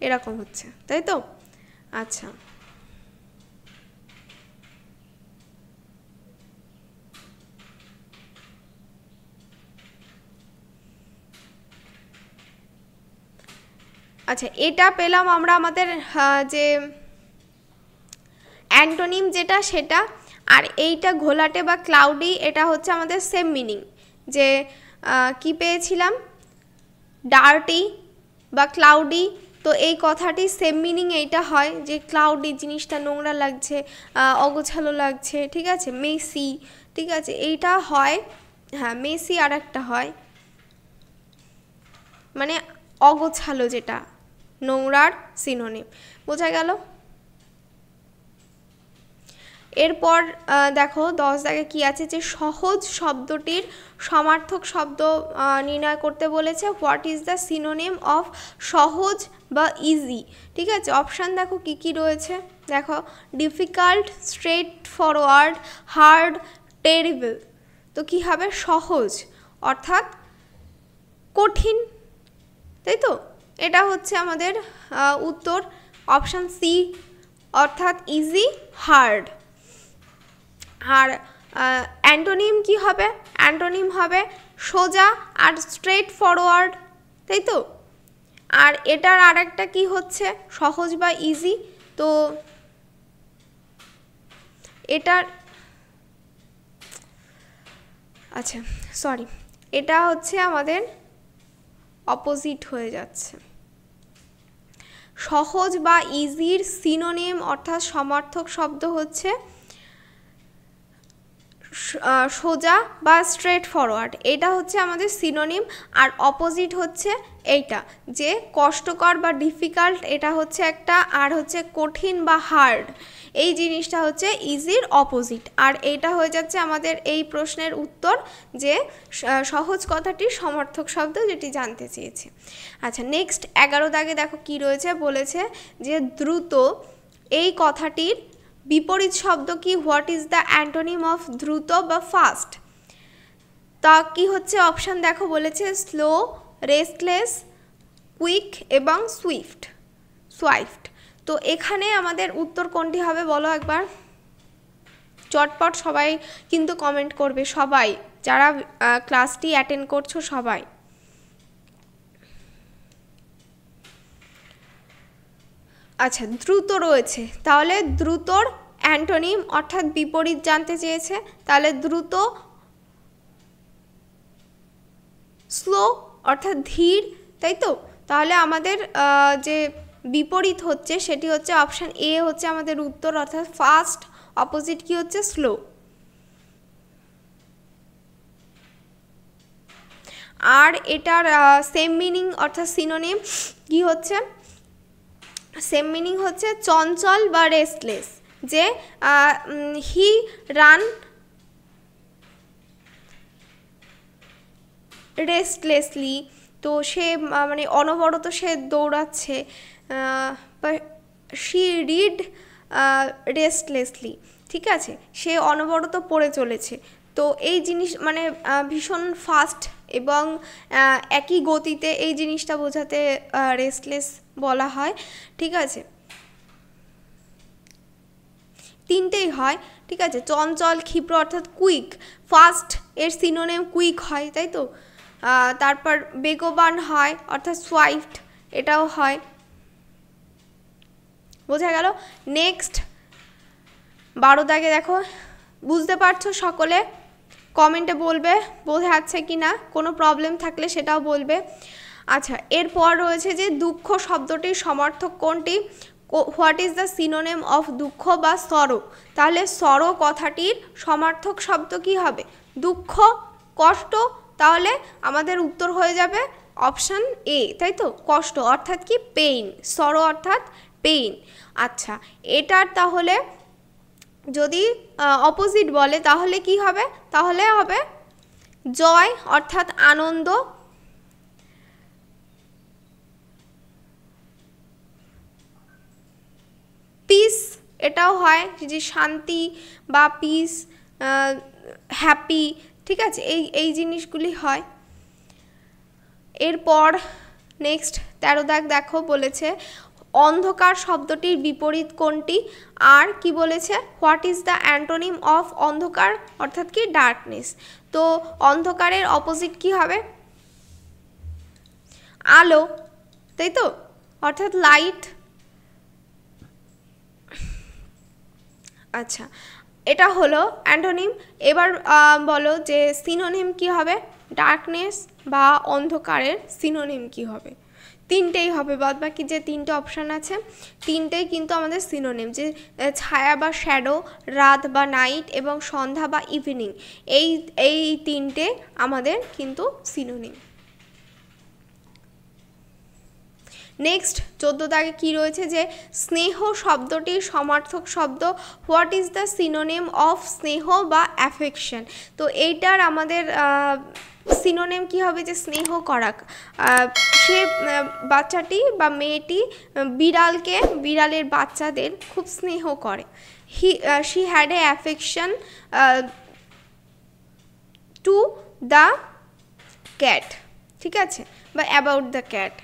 এরকম হচ্ছে, তাই তো? আচ্ছা, আচ্ছা, এটা পেলাম আমরা আমাদের যে অ্যান্টোনিম যেটা সেটা। আর এইটা ঘোলাটে বা ক্লাউডি, এটা হচ্ছে আমাদের সেম মিনিং, যে কি পেয়েছিলাম? ডার্টি বা ক্লাউডি। তো এই কথাটি সেম মিনিং এইটা হয় যে ক্লাউডি জিনিসটা নোংরা লাগছে, অগোছালো লাগছে, ঠিক আছে? মেসি, ঠিক আছে, এইটা হয়। হ্যাঁ, মেসি আর একটা হয়, মানে অগোছালো, যেটা নোংরার সিনোনিম, বোঝা গেল? এরপর দেখো 10 দাগে কি আছে, যে সহজ শব্দটির সমার্থক শব্দ নির্ণয় করতে বলেছে। What is the synonym of সহজ বা ইজি? ঠিক আছে, অপশান দেখো কি কি রয়েছে, দেখো difficult, straight forward, hard, terrible. তো কি হবে? সহজ অর্থাৎ কঠিন, তাই তো? এটা হচ্ছে আমাদের উত্তর, অপশান সি, অর্থাৎ ইজি, হার্ড। আর অ্যান্টোনিম কি হবে? অ্যান্টোনিম হবে সোজা আর স্ট্রেট ফরওয়ার্ড, তাই তো? আর এটার আরেকটা কি হচ্ছে? সহজ বা ইজি। তো এটার, আচ্ছা সরি, এটা হচ্ছে আমাদের অপোজিট হয়ে যাচ্ছে। সহজ বা ইজির সিনোনিম অর্থাৎ সমার্থক শব্দ হচ্ছে সোজা বা স্ট্রেট ফরওয়ার্ড, এটা হচ্ছে আমাদের সিনোনিম। আর অপোজিট হচ্ছে এইটা, যে কষ্টকর বা ডিফিকাল্ট, এটা হচ্ছে একটা। আর হচ্ছে কঠিন বা হার্ড, এই জিনিসটা হচ্ছে ইজির অপোজিট। আর এইটা হয়ে যাচ্ছে আমাদের এই প্রশ্নের উত্তর, যে সহজ কথাটির সমার্থক শব্দ, যেটি জানতে চেয়েছে। আচ্ছা, নেক্সট 11 দাগে দেখো কি রয়েছে, বলেছে যে দ্রুত, এই কথাটির বিপরীত শব্দ কি? What is the antonym of দ্রুত বা ফাস্ট? তা কি হচ্ছে? অপশান দেখো, বলেছে স্লো, রেস্টলেস, কুইক এবং সুইফট। তো এখানে আমাদের উত্তর কোনটি হবে বলো একবার, চটপট সবাই কিন্তু কমেন্ট করবে, সবাই যারা ক্লাসটি অ্যাটেন্ড করছো সবাই। আচ্ছা, দ্রুত রয়েছে, তাহলে দ্রুতর অ্যান্টোনিম অর্থাৎ বিপরীত জানতে চেয়েছে। তাহলে দ্রুত স্লো অর্থাৎ ধীর, তাই তো? তাহলে আমাদের যে বিপরীত হচ্ছে সেটি হচ্ছে অপশান এ হচ্ছে আমাদের উত্তর, অর্থাৎ ফাস্ট। অপোজিট কি হচ্ছে? স্লো। আর এটার সেম মিনিং অর্থাৎ সিনোনিম কি হচ্ছে? সেম মিনিং হচ্ছে চঞ্চল বা রেস্টলেস, যে হি রান রেস্টলেসলি, তো সে মানে অনবরত সে দৌড়াচ্ছে, বা শি রিড রেস্টলেসলি, ঠিক আছে, সে অনবরত পড়ে চলেছে। তো এই জিনিস মানে ভীষণ ফাস্ট এবং একই গতিতে, এই জিনিসটা বোঝাতে রেস্টলেস বলা হয়, ঠিক আছে। তিনটেই হয়, ঠিক আছে। চঞ্চল, ক্ষিপ্র অর্থাৎ কুইক, ফাস্ট এর সিনোনিম কুইক হয়, তাই তো। তারপর বেগবান হয় অর্থাৎ সুইফট, এটাও হয়, বোঝা গেল। নেক্সট 12 দাগে দেখো, বুঝতে পারছো সকলে? কমেন্টে বলবে বোঝা যাচ্ছে কি না, কোনো প্রবলেম থাকলে সেটাও বলবে। আচ্ছা, এরপর রয়েছে যে দুঃখ শব্দটির সমার্থক কোনটি? What is the synonym of দুঃখ বা সরো? তাহলে সরো কথাটির সমার্থক শব্দ কি হবে? দুঃখ, কষ্ট। তাহলে আমাদের উত্তর হয়ে যাবে অপশান এ, তাই তো, কষ্ট অর্থাৎ কি? পেইন। সরো অর্থাৎ পেইন। আচ্ছা, এটার তাহলে যদি অপোজিট বলে তাহলে কি হবে? তাহলে হবে জয় অর্থাৎ আনন্দ, পিস, এটাও হয় যে শান্তি বা পিস, হ্যাপি, ঠিক আছে, এই জিনিসগুলি হয়। এরপর নেক্সট 13 দাগ দেখো, বলেছে অন্ধকার শব্দটির বিপরীত কোনটি? আর কি বলেছে? What is the antonym of অন্ধকার অর্থাৎ কি? ডার্কনেস। তো অন্ধকারের অপোজিট কি হবে? আলো, তাই তো, অর্থাৎ লাইট। আচ্ছা, এটা হলো অ্যান্টোনিম। এবার বলো যে সিনোনিম কি হবে? ডার্কনেস বা অন্ধকারের সিনোনিম কি হবে? তিনটেই হবে, বাদ বাকি যে তিনটে অপশান আছে তিনটেই কিন্তু আমাদের সিনোনিম, যে ছায়া বা শ্যাডো, রাত বা নাইট এবং সন্ধ্যা বা ইভিনিং, এই তিনটে আমাদের কিন্তু সিনোনিম। নেক্সট 14 দাগে কী রয়েছে? যে স্নেহ শব্দটির সমার্থক শব্দ। What is the synonym of স্নেহ বা অ্যাফেকশন? তো এইটার আমাদের সিনোনিম কি হবে? যে স্নেহ করা। সে বাচ্চাটি বা মেয়েটি বিড়ালের বাচ্চাদের খুব স্নেহ করে। She had a affection to the cat, ঠিক আছে, বা অ্যাবাউট দ্য ক্যাট।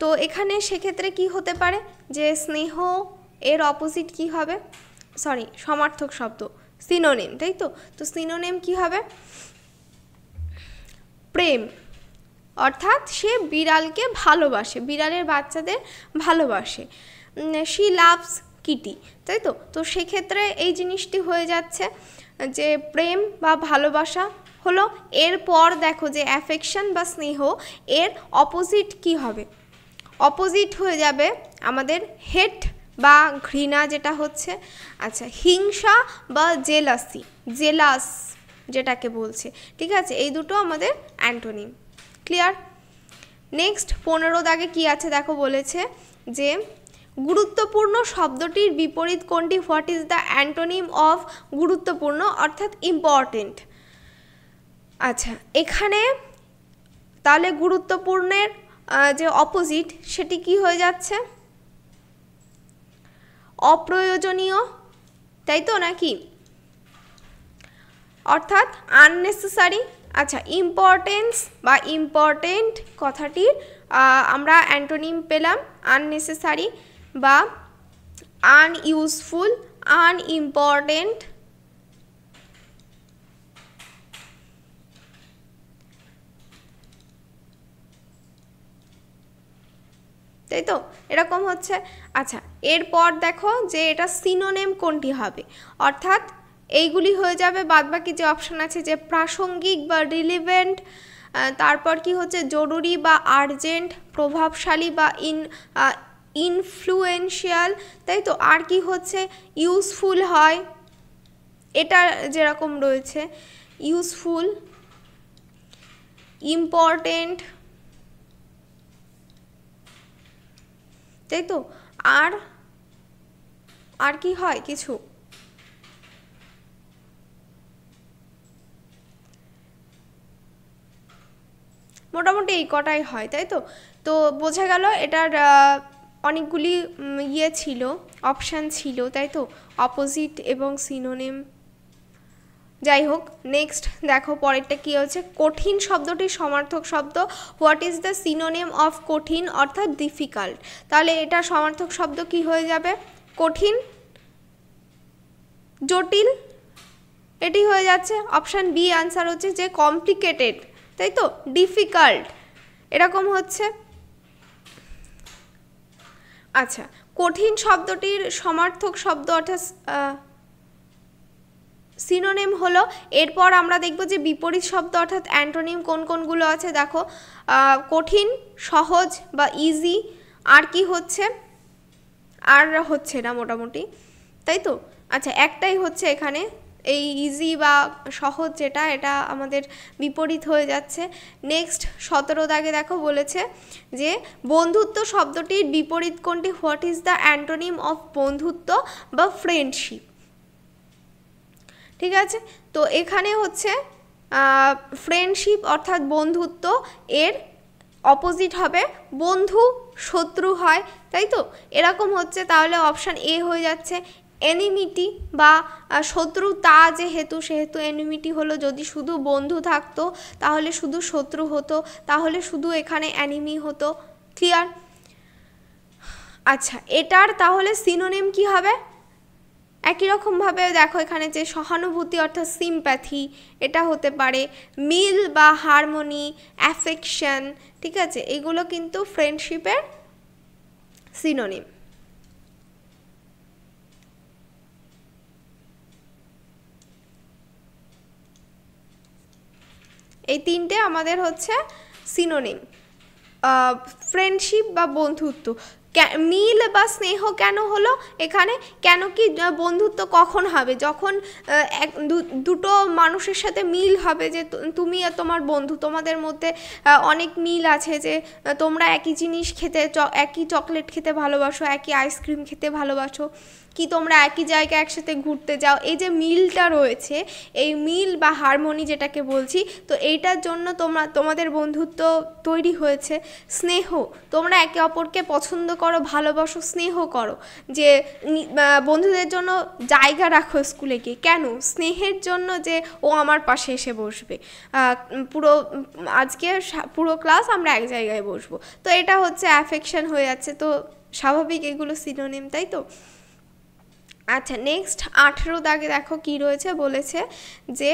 তো এখানে সেক্ষেত্রে কি হতে পারে? যে স্নেহ এর অপোজিট কি হবে? সরি, সমার্থক শব্দ, সিনোনিম, তাই তো। তো সিনোনিম কি হবে? প্রেম, অর্থাৎ সে বিড়ালকে ভালোবাসে, বিড়ালের বাচ্চাদের ভালোবাসে। শি লাভস কিটি, তাই তো। তো সেক্ষেত্রে এই জিনিসটি হয়ে যাচ্ছে যে প্রেম বা ভালোবাসা হলো। এরপর দেখো যে অ্যাফেকশন বা স্নেহ, এর অপোজিট কি হবে? অপোজিট হয়ে যাবে আমাদের হেট বা ঘৃণা, যেটা হচ্ছে আচ্ছা হিংসা বা জেলাস যেটাকে বলছে, ঠিক আছে। এই দুটো আমাদের অ্যান্টোনিম। ক্লিয়ার? নেক্সট 15 দাগে কি আছে দেখো, বলেছে যে গুরুত্বপূর্ণ শব্দটির বিপরীত কোনটি? What is the antonym of গুরুত্বপূর্ণ অর্থাৎ ইম্পর্টেন্ট? আচ্ছা, এখানে তাহলে গুরুত্বপূর্ণের যে অপোজিট সেটি কি হয়ে যাচ্ছে? অপ্রয়োজনীয়, তাই তো, নাকি? অর্থাৎ আননেসেসারি। আচ্ছা, ইম্পর্টেন্স বা ইম্পর্টেন্ট কথাটির আমরা অ্যান্টোনিম পেলাম আননেসেসারি বা আনইউজফুল, আনইম্পর্টেন্ট, তাই তো, এরকম হচ্ছে। আচ্ছা, এরপর দেখো যে এটা সিনোনিম কোনটি হবে, অর্থাৎ এইগুলি হয়ে যাবে বাদবাকি যে অপশান আছে, যে প্রাসঙ্গিক বা রিলিভেন্ট, তারপর কি হচ্ছে জরুরি বা আর্জেন্ট, প্রভাবশালী বা ইনফ্লুয়েন্সিয়াল, তাই তো। আর কি হচ্ছে? ইউজফুল হয়, এটা যেরকম রয়েছে ইউজফুল, ইম্পর্টেন্ট, তাই তো। আর কি হয় কিছু? মোটামুটি এই কটাই হয়, তাই তো। তো বোঝা গেল এটার অনেকগুলি ইয়ে ছিল, অপশান ছিল, তাই তো, অপোজিট এবং সিনোনিম। যাই হোক, নেক্সট দেখো পরেরটা কি হচ্ছে, কঠিন শব্দটির সমার্থক শব্দ। What is the synonym of কঠিন অর্থাৎ ডিফিকাল্ট। তাহলে এটা সমার্থক শব্দ কি হয়ে যাবে, কঠিন, জটিল, এটি হয়ে যাচ্ছে। অপশান বি আনসার হচ্ছে যে কমপ্লিকেটেড, তাই তো, ডিফিকাল্ট, এরকম হচ্ছে। আচ্ছা, কঠিন শব্দটির সমার্থক শব্দ অর্থাৎ সিনোনিম হলো। এরপর আমরা দেখব যে বিপরীত শব্দ অর্থাৎ অ্যান্টোনিম কোন কোনগুলো আছে। দেখো, কঠিন, সহজ বা ইজি, আর কি হচ্ছে, আর হচ্ছে না মোটামুটি, তাই তো। আচ্ছা, একটাই হচ্ছে এখানে, এই ইজি বা সহজ যেটা, এটা আমাদের বিপরীত হয়ে যাচ্ছে। নেক্সট 17 দাগে দেখো বলেছে যে বন্ধুত্ব শব্দটির বিপরীত কোনটি, what is the antonym of বন্ধুত্ব বা ফ্রেন্ডশিপ। ঠিক আছে, তো এখানে হচ্ছে ফ্রেন্ডশিপ অর্থাৎ বন্ধুত্ব, এর অপোজিট হবে বন্ধু, শত্রু হয়, তাই তো, এরকম হচ্ছে। তাহলে অপশান এ হয়ে যাচ্ছে এনিমিটি বা শত্রুতা, যেহেতু সেহেতু এনিমিটি হলো। যদি শুধু বন্ধু থাকতো তাহলে শুধু শত্রু হতো, তাহলে শুধু এখানে অ্যানিমি হতো। ক্লিয়ার? আচ্ছা, এটার তাহলে সিনোনিম কি হবে, একই রকমভাবে দেখো এখানে যে সহানুভূতি অর্থাৎ সিম্প্যাথি, এটা হতে পারে। মিল বা হারমোনি, অ্যাফেকশন, ঠিক আছে, এগুলো কিন্তু ফ্রেন্ডশিপের সিনোনিম। এই তিনটে আমাদের হচ্ছে সিনোনিম ফ্রেন্ডশিপ বা বন্ধুত্ব। মিল বা স্নেহ কেন হলো এখানে, কেন কি বন্ধুত্ব কখন হবে, যখন দুটো মানুষের সাথে মিল হবে, যে তুমি আর তোমার বন্ধু, তোমাদের মধ্যে অনেক মিল আছে, যে তোমরা একই জিনিস খেতে, একই চকলেট খেতে ভালোবাসো, একই আইসক্রিম খেতে ভালোবাসো, কি তোমরা একই জায়গায় একসাথে ঘুরতে যাও, এই যে মিলটা রয়েছে, এই মিল বা হারমোনি যেটাকে বলছি, তো এইটার জন্য তোমাদের বন্ধুত্ব তৈরি হয়েছে। স্নেহ, তোমরা একে অপরকে পছন্দ করো, ভালোবাসো, স্নেহ করো, যে বন্ধুদের জন্য জায়গা রাখো স্কুলে গিয়ে, কেন, স্নেহের জন্য, যে ও আমার পাশে এসে বসবে, আজকে পুরো ক্লাস আমরা এক জায়গায় বসবো, তো এটা হচ্ছে অ্যাফেকশন হয়ে যাচ্ছে। তো স্বাভাবিক এগুলো সিনোনিম, তাই তো। আচ্ছা, নেক্সট 18 দাগে দেখো কি রয়েছে, বলেছে যে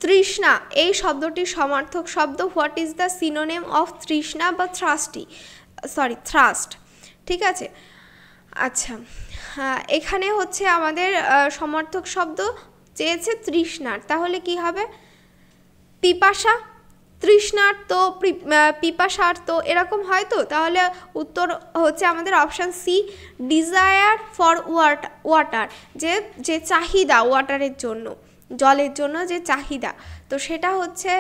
তৃষ্ণা, এই শব্দটির সমার্থক শব্দ। What is the synonym of তৃষ্ণা বা থ্রাস্ট। ঠিক আছে, আচ্ছা, এখানে হচ্ছে আমাদের সমার্থক শব্দ চেয়েছে তৃষ্ণার, তাহলে কি হবে, পিপাসা, তৃষ্ণার্ত, পিপাসার্ত, এরকম হয় তো। তাহলে উত্তর হচ্ছে আমাদের option C, desire for water, যে চাহিদা ওয়াটারের জন্য, জলের জন্য যে চাহিদা, তো সেটা হচ্ছে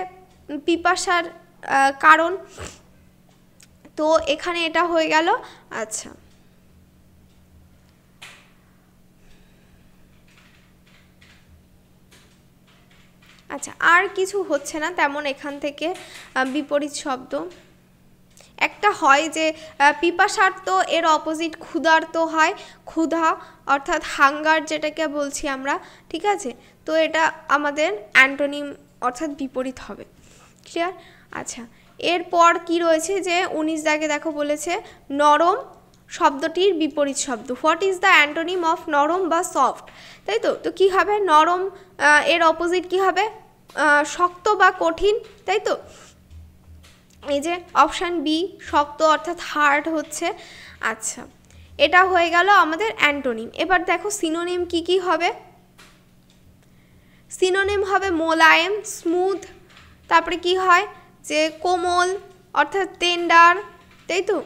পিপাসার কারণ। তো এখানে এটা হয়ে গেল। আচ্ছা, আচ্ছা, আর কিছু হচ্ছে না তেমন এখান থেকে বিপরীত শব্দ। একটা হয় যে পিপাসার্ত, এর অপোজিট ক্ষুধার্ত হয়, ক্ষুধা অর্থাৎ হাঙ্গার যেটাকে বলছি আমরা, ঠিক আছে, তো এটা আমাদের অ্যান্টোনিম অর্থাৎ বিপরীত হবে। ক্লিয়ার? আচ্ছা, এরপর কি রয়েছে, যে 19 দাগে দেখো বলেছে নরম শব্দটির বিপরীত শব্দ। What is the antonym of নরম বা সফট, তাই তো। তো কী হবে, নরম, এর অপোজিট কী হবে, শক্ত বা কঠিন, তাই তো। এই যে অপশান বি, শক্ত অর্থাৎ হার্ড হচ্ছে। আচ্ছা, এটা হয়ে গেল আমাদের অ্যান্টোনিম। এবার দেখো সিনোনিম কি কি হবে। সিনোনিম হবে মোলায়েম, স্মুথ, তারপরে কি হয় যে কোমল অর্থাৎ টেন্ডার, তাই তো,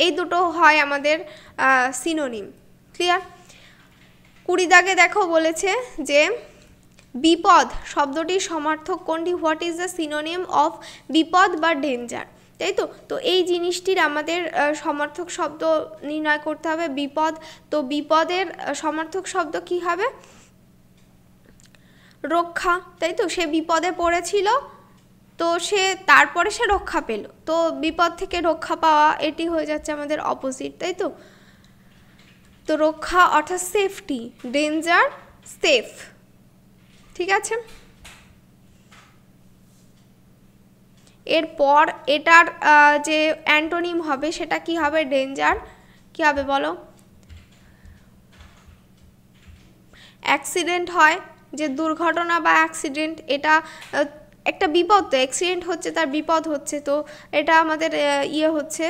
এই দুটো হয় আমাদের সিনোনিম। ক্লিয়ার? 20 দাগে দেখো বলেছে যে বিপদ শব্দটির সমার্থক কোনটি। What is the synonym of বিপদ বা ডেঞ্জার, তাই তো। তো এই জিনিসটির আমাদের সমার্থক শব্দ নির্ণয় করতে হবে, বিপদ। তো বিপদের সমার্থক শব্দ কি হবে, রক্ষা, তাই তো। সে বিপদে পড়েছিল, তো সে তারপরে সে রক্ষা পেল, তো বিপদ থেকে রক্ষা পাওয়া এটি হয়ে যাচ্ছে আমাদের অপোজিট, তাই তো। তো রক্ষা অর্থাৎ সেফটি, ডেঞ্জার সেফ, ঠিক আছে। এরপর এটার যে অ্যান্টোনিম হবে সেটা কি হবে, ডেঞ্জার কি হবে বলো, অ্যাক্সিডেন্ট হয়, যে দুর্ঘটনা বা অ্যাক্সিডেন্ট, এটা একটা বিপদ, তো অ্যাক্সিডেন্ট হচ্ছে তার বিপদ হচ্ছে, তো এটা আমাদের ইয়ে হচ্ছে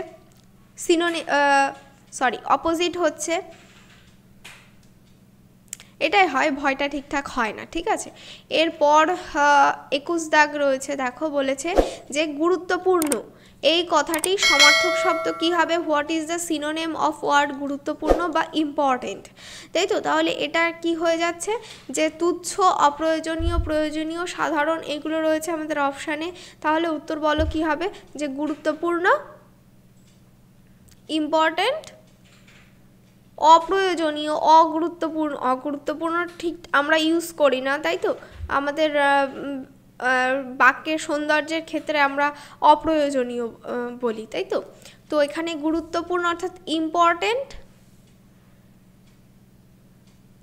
অপোজিট হচ্ছে, এটাই হয়, ভয়টা ঠিকঠাক হয় না, ঠিক আছে। এরপর 21 দাগ রয়েছে, দেখো বলেছে যে গুরুত্বপূর্ণ, এই কথাটি সমার্থক শব্দ কি হবে, what is the synonym of word গুরুত্বপূর্ণ বা ইম্পর্টেন্ট, তাই তো। তাহলে এটা কি হয়ে যাচ্ছে যে তুচ্ছ, অপ্রয়োজনীয়, প্রয়োজনীয়, সাধারণ, এগুলো রয়েছে আমাদের অপশানে। তাহলে উত্তর বলো কি হবে, যে গুরুত্বপূর্ণ, ইম্পর্টেন্ট, অপ্রয়োজনীয়, অগুরুত্বপূর্ণ। অগুরুত্বপূর্ণ ঠিক আমরা ইউজ করি না, তাই তো, আমাদের বাক্যের সৌন্দর্যের ক্ষেত্রে আমরা অপ্রয়োজনীয় বলি, তাই তো। তো এখানে গুরুত্বপূর্ণ অর্থাৎ ইম্পর্টেন্ট,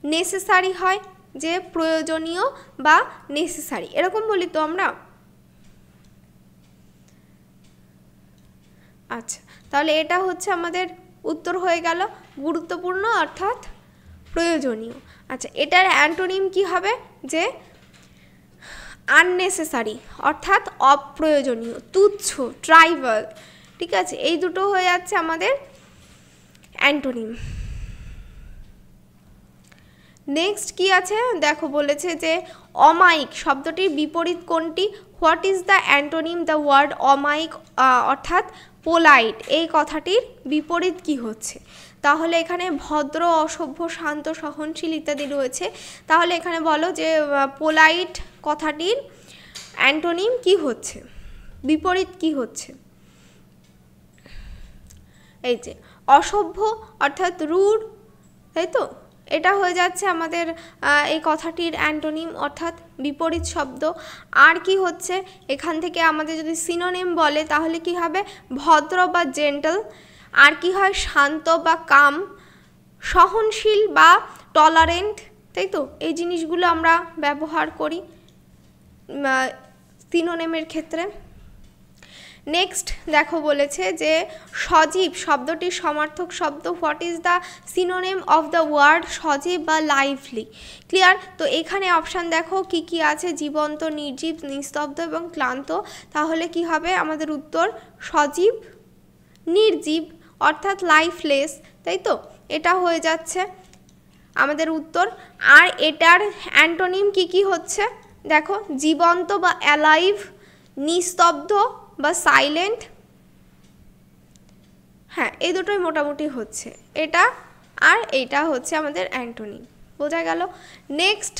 নেসেসারি হয়, যে প্রয়োজনীয় বা নেসেসারি, এরকম বলি তো আমরা। আচ্ছা, তাহলে এটা হচ্ছে আমাদের উত্তর হয়ে গেল, গুরুত্বপূর্ণ অর্থাৎ প্রয়োজনীয়। আচ্ছা, এটার অ্যান্টোনিম কি হবে, যে আননেসেসারি অর্থাৎ অপ্রয়োজনীয়, তুচ্ছ, ট্রাইভাল, ঠিক আছে। এই দুটো হয়ে যাচ্ছে আমাদের অ্যান্টোনিম। নেক্সট কি আছে দেখো, বলেছে যে অমায়িক শব্দটির বিপরীত কোনটি, what is the antonym the word অমায়িক, অর্থাৎ পোলাইট, এই কথাটির বিপরীত কি হচ্ছে। তাহলে এখানে ভদ্র, অসভ্য, শান্ত, সহনশীল ইত্যাদি রয়েছে। তাহলে এখানে বলো যে পোলাইট কথাটির অ্যান্টোনিম কি হচ্ছে, বিপরীত কি হচ্ছে। এই যে অসভ্য অর্থাৎ রুড, তাই তো, এটা হয়ে যাচ্ছে আমাদের এই কথাটির অ্যান্টোনিম অর্থাৎ বিপরীত শব্দ। আর কি হচ্ছে, এখান থেকে আমাদের যদি সিনোনিম বলে তাহলে কি হবে, ভদ্র বা জেন্টল। আর কি হয়, শান্ত বা কাম, সহনশীল বা টলারেন্ট, তাই তো। এই জিনিসগুলো আমরা ব্যবহার করি সিনোনিমের ক্ষেত্রে। নেক্সট দেখো বলেছে যে সজীব শব্দটির সমার্থক শব্দ, what is the synonym of the word সজীব বা লাইভলি, ক্লিয়ার। তো এখানে অপশান দেখো কি কি আছে, জীবন্ত, নির্জীব, নিস্তব্ধ এবং ক্লান্ত। তাহলে কি হবে আমাদের উত্তর, সজীব, নির্জীব অর্থাৎ লাইফলেস, তাই তো, এটা হয়ে যাচ্ছে আমাদের উত্তর। আর এটার অ্যান্টোনিম কি কি হচ্ছে দেখো, জীবন্ত বা অ্যালাইভ, নিস্তব্ধ বা সাইলেন্ট, হ্যাঁ এই দুটোই মোটামুটি হচ্ছে, এটা আর এইটা হচ্ছে আমাদের অ্যান্টোনিম, বোঝা গেল। নেক্সট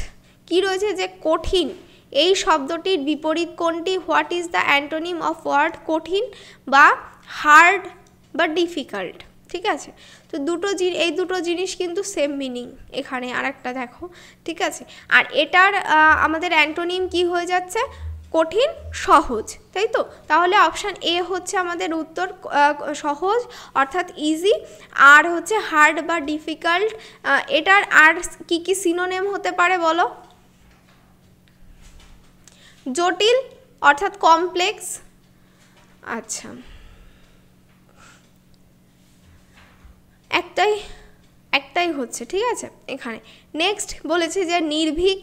কি রয়েছে, যে কঠিন, এই শব্দটির বিপরীত কোনটি, what is the antonym of word কঠিন বা হার্ড বা ডিফিকাল্ট, ঠিক আছে। তো এই দুটো জিনিস কিন্তু সেম মিনিং, এখানে আর একটা দেখো, ঠিক আছে। আর এটার আমাদের অ্যান্টোনিম কি হয়ে যাচ্ছে, কঠিন, সহজ, তাই তো। তাহলে অপশান এ হচ্ছে আমাদের উত্তর, সহজ অর্থাৎ ইজি। আর হচ্ছে হার্ড বা ডিফিকাল্ট, এটার আর কি কি সিনোনিম হতে পারে বলো, জটিল অর্থাৎ কমপ্লেক্স, আচ্ছা একটাই হচ্ছে, ঠিক আছে এখানে। নেক্সট বলেছে যে নির্ভীক,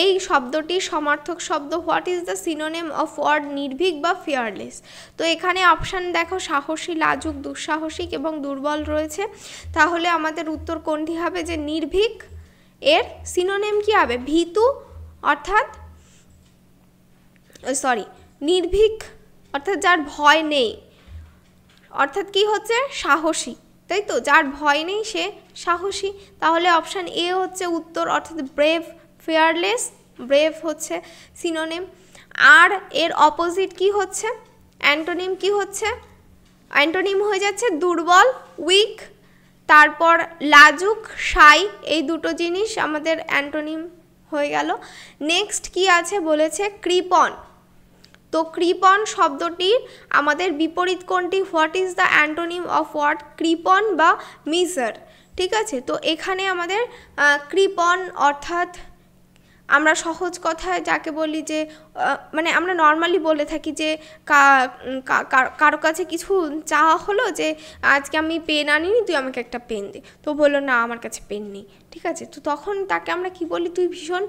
এই শব্দটির সমার্থক শব্দ, what is the synonym of word নির্ভীক বা ফিয়ারলেস। তো এখানে অপশান দেখো, সাহসী, লাজুক, দুঃসাহসিক এবং দুর্বল রয়েছে। তাহলে আমাদের উত্তর কোনটি হবে, যে নির্ভীক, এর সিনোনিম কি হবে, ভীতু অর্থাৎ নির্ভীক অর্থাৎ যার ভয় নেই, অর্থাৎ কি হচ্ছে, সাহসী, তাই তো, যার ভয় নেই সে সাহসী। তাহলে অপশান এ হচ্ছে উত্তর, অর্থাৎ ব্রেভ, ফিয়ারলেস, ব্রেভ হচ্ছে সিনোনিম। আর এর অপোজিট কি হচ্ছে, অ্যান্টোনিম কি হচ্ছে, অ্যান্টোনিম হয়ে যাচ্ছে দুর্বল, উইক, তারপর লাজুক, শাই, এই দুটো জিনিস আমাদের অ্যান্টোনিম হয়ে গেল। নেক্সট কি আছে বলেছে কৃপণ, তো তো কৃপণ শব্দটির আমাদের বিপরীত কোনটি? What is the antonym of what? কৃপণ বা মিজার। ঠিক আছে, তো এখানে আমাদের কৃপণ অর্থাৎ আমরা সহজ কথায় যাকে বলি যে মানে আমরা নর্মালি বলে থাকি যে কারো কাছে কিছু চাওয়া হলো যে আজকে আমি পেন আনিনি, তুই আমাকে একটা পেন দে। তো বললো না আমার কাছে পেন নেই। ঠিক আছে, তো তখন তাকে আমরা কি বলি? তুই ভীষণ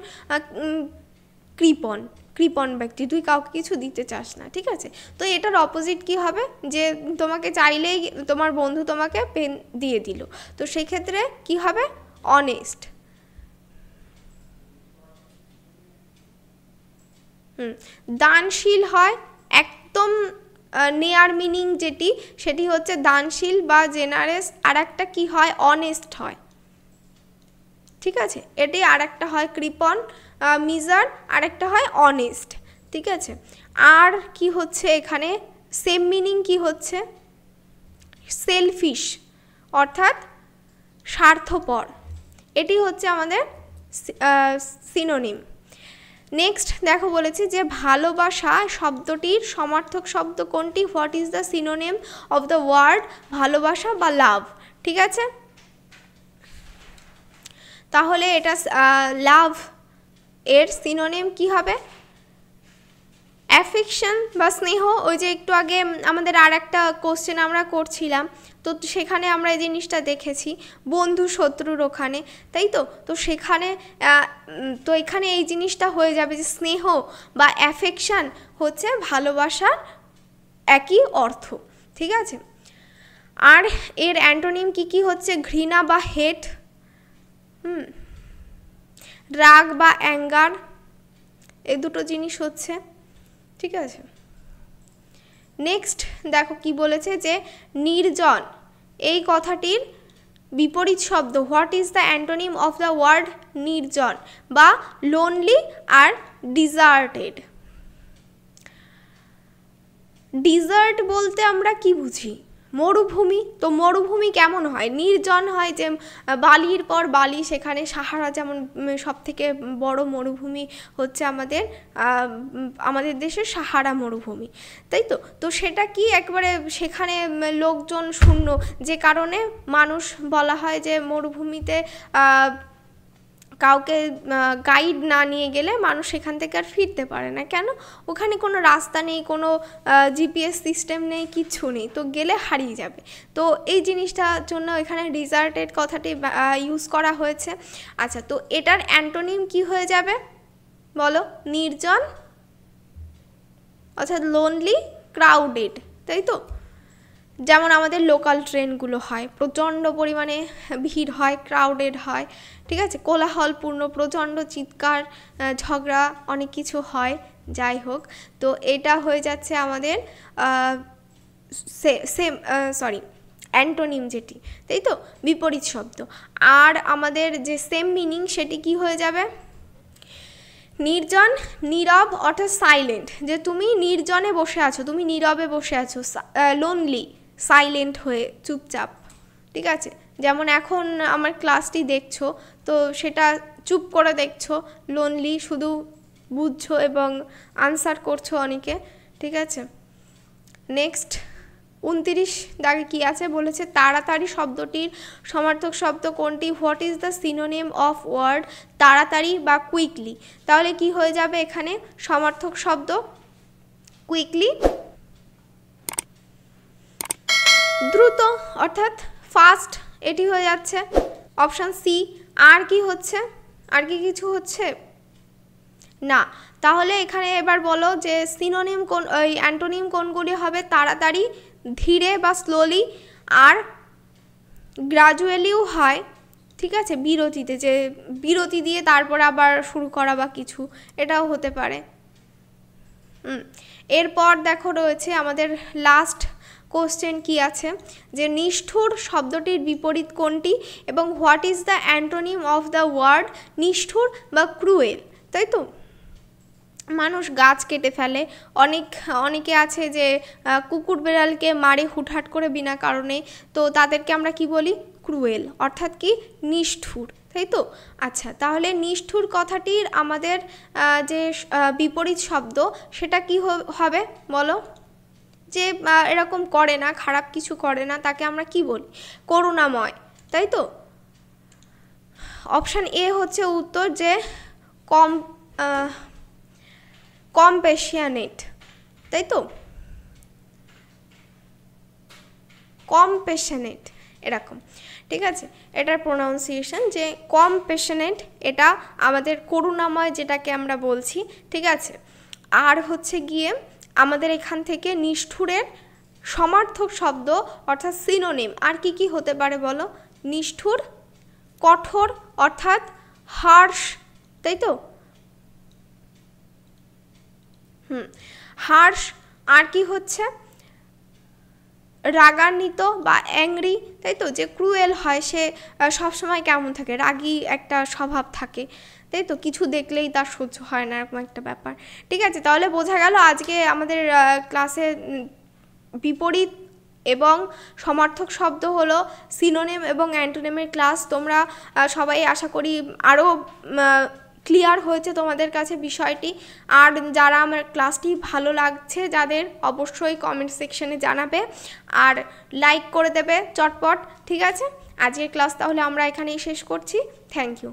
কৃপণ ব্যক্তি, তুই কাউকে কিছু দিতে চাস না। ঠিক আছে, তো এটার অপোজিট কি হবে? যে তোমাকে চাইলেই তোমার বন্ধু তোমাকে পেন দিয়ে দিল, তো সেই ক্ষেত্রে কি হবে? অনেস্ট। দানশীল হয় একদম নেয়ার মিনিং যেটি, সেটি হচ্ছে দানশীল বা জেনারেস। আর একটা কি হয়? অনেস্ট হয়। ঠিক আছে, এটি আর একটা হয় কৃপণ মিজার, আর একটা হয় অনেস্ট। ঠিক আছে, আর কি হচ্ছে এখানে সেম মিনিং কি হচ্ছে? সেলফিশ অর্থাৎ স্বার্থপর, এটি হচ্ছে আমাদের সিনোনিম। নেক্সট দেখো বলেছি যে ভালোবাসা শব্দটির সমার্থক শব্দ কোনটি? What is the synonym of the word ভালোবাসা বা লাভ? ঠিক আছে, তাহলে এটা লাভ এর সিনোনিম কি হবে? অ্যাফেকশন বা স্নেহ। ওই যে একটু আগে আমাদের আর একটা কোশ্চেন আমরা করছিলাম, তো সেখানে আমরা এই জিনিসটা দেখেছি বন্ধু শত্রুর ওখানে, তাই তো? তো সেখানে তো এখানে এই জিনিসটা হয়ে যাবে যে স্নেহ বা অ্যাফেকশন হচ্ছে ভালোবাসার একই অর্থ। ঠিক আছে, আর এর অ্যান্টোনিম কি কি হচ্ছে? ঘৃণা বা হেট, রাগ বা অ্যাঙ্গার, এই দুটো জিনিস হচ্ছে। ঠিক আছে, নেক্সট দেখো কি বলেছে যে নির্জন এই কথাটির বিপরীত শব্দ। What is the antonym of the word নির্জন বা লোনলি আর ডিজার্টেড? ডিজার্ট বলতে আমরা কি বুঝি? মরুভূমি। তো মরুভূমি কেমন হয়? নির্জন হয়, যে বালির পর বালি, সেখানে সাহারা যেমন সবথেকে বড় মরুভূমি হচ্ছে আমাদের দেশের সাহারা মরুভূমি, তাই তো? তো সেটা কি একবারে সেখানে লোকজন শূন্য, যে কারণে মানুষ বলা হয় যে মরুভূমিতে কাউকে গাইড না নিয়ে গেলে মানুষ সেখান থেকে আর ফিরতে পারে না। কেন? ওখানে কোনো রাস্তা নেই, কোনো জিপিএস সিস্টেম নেই, কিচ্ছু নেই, তো গেলে হারিয়ে যাবে। তো এই জিনিসটার জন্য এখানে ডিজার্টেড কথাটি ইউজ করা হয়েছে। আচ্ছা, তো এটার অ্যান্টোনিম কি হয়ে যাবে বলো? নির্জন অর্থাৎ লোনলি, ক্রাউডেড, তাই তো? যেমন আমাদের লোকাল ট্রেনগুলো হয়, প্রচণ্ড পরিমাণে ভিড় হয়, ক্রাউডেড হয়। ঠিক আছে, কোলাহলপূর্ণ, প্রচণ্ড চিৎকার, ঝগড়া, অনেক কিছু হয়। যাই হোক, তো এটা হয়ে যাচ্ছে আমাদের অ্যান্টোনিম যেটি, তাই তো? বিপরীত শব্দ। আর আমাদের যে সেম মিনিং সেটি কি হয়ে যাবে? নির্জন, নীরব অর্থাৎ সাইলেন্ট, যে তুমি নির্জনে বসে আছো, তুমি নীরবে বসে আছো। লোনলি, সাইলেন্ট হয়ে, চুপচাপ। ঠিক আছে, যেমন এখন আমার ক্লাসটি দেখছো, তো সেটা চুপ করে দেখছো, লোনলি, শুধু বুঝছো এবং আনসার করছো অনেকে। ঠিক আছে, নেক্সট 29 দাগে কি আছে বলেছে? তাড়াতাড়ি শব্দটির সমার্থক শব্দ কোনটি? What is the synonym of word তাড়াতাড়ি বা কুইকলি? তাহলে কি হয়ে যাবে এখানে সমার্থক শব্দ? কুইকলি, দ্রুত অর্থাৎ ফাস্ট, এটি হয়ে যাচ্ছে অপশান সি। আর কি হচ্ছে? আর কি কিছু হচ্ছে না? তাহলে এখানে এবার বলো যে সিনোনিম কোন, ওই অ্যান্টোনিম কোনগুলি হবে? তাড়াতাড়ি, ধীরে বা স্লোলি, আর গ্রাজুয়ালিও হয়। ঠিক আছে, বিরতিতে, যে বিরতি দিয়ে তারপর আবার শুরু করা বা কিছু, এটাও হতে পারে। এরপর দেখো রয়েছে আমাদের লাস্ট কোশ্চেন কি আছে, যে নিষ্ঠুর শব্দটির বিপরীত কোনটি এবং what is the antonym of the word নিষ্ঠুর বা ক্রুয়েল? তাই তো, মানুষ গাছ কেটে ফেলে, অনেকে আছে যে কুকুর বেড়ালকে মারে হুটহাট করে বিনা কারণে, তো তাদেরকে আমরা কি বলি? ক্রুয়েল, অর্থাৎ কি? নিষ্ঠুর। তাই তো? আচ্ছা, তাহলে নিষ্ঠুর কথাটির আমাদের যে বিপরীত শব্দ সেটা কি হবে বলো? যে এরকম করে না, খারাপ কিছু করে না, তাকে আমরা কি বলি? করুণাময়, তাই তো? অপশান এ হচ্ছে উত্তর, যে কম্প্যাশনেট, তাই তো? কম্প্যাশনেট এরকম, ঠিক আছে? এটার প্রোনাউন্সিয়েশন যে কম্প্যাশনেট, এটা আমাদের করুণাময় যেটাকে আমরা বলছি, ঠিক আছে? আর হচ্ছে গিয়ে আমাদের এখান থেকে নিষ্ঠুরের সমার্থক শব্দ অর্থাৎ সিনোনিম আর কি কি হতে পারে বলো? নিষ্ঠুর, কঠোর অর্থাৎ হার্শ, তাই তো? হার্শ, আর কি হচ্ছে? রাগান্বিত বা অ্যাংরি, তাই তো? যে ক্রুয়েল হয়, সে সবসময় কেমন থাকে, রাগী একটা স্বভাব থাকে, তাই তো? কিছু দেখলেই তার সহ্য হয় না, এরকম একটা ব্যাপার, ঠিক আছে? তাহলে বোঝা গেল আজকে আমাদের ক্লাসে বিপরীত এবং সমার্থক শব্দ হলো সিনোনিম এবং অ্যান্টোনিমের ক্লাস। তোমরা সবাই আশা করি আরও ক্লিয়ার হয়েছে তোমাদের কাছে বিষয়টি। আর যারা আমার ক্লাসটি ভালো লাগছে যাদের, অবশ্যই কমেন্ট সেকশনে জানাবে আর লাইক করে দেবে চটপট, ঠিক আছে? আজকের ক্লাস তাহলে আমরা এখানেই শেষ করছি। Thank you.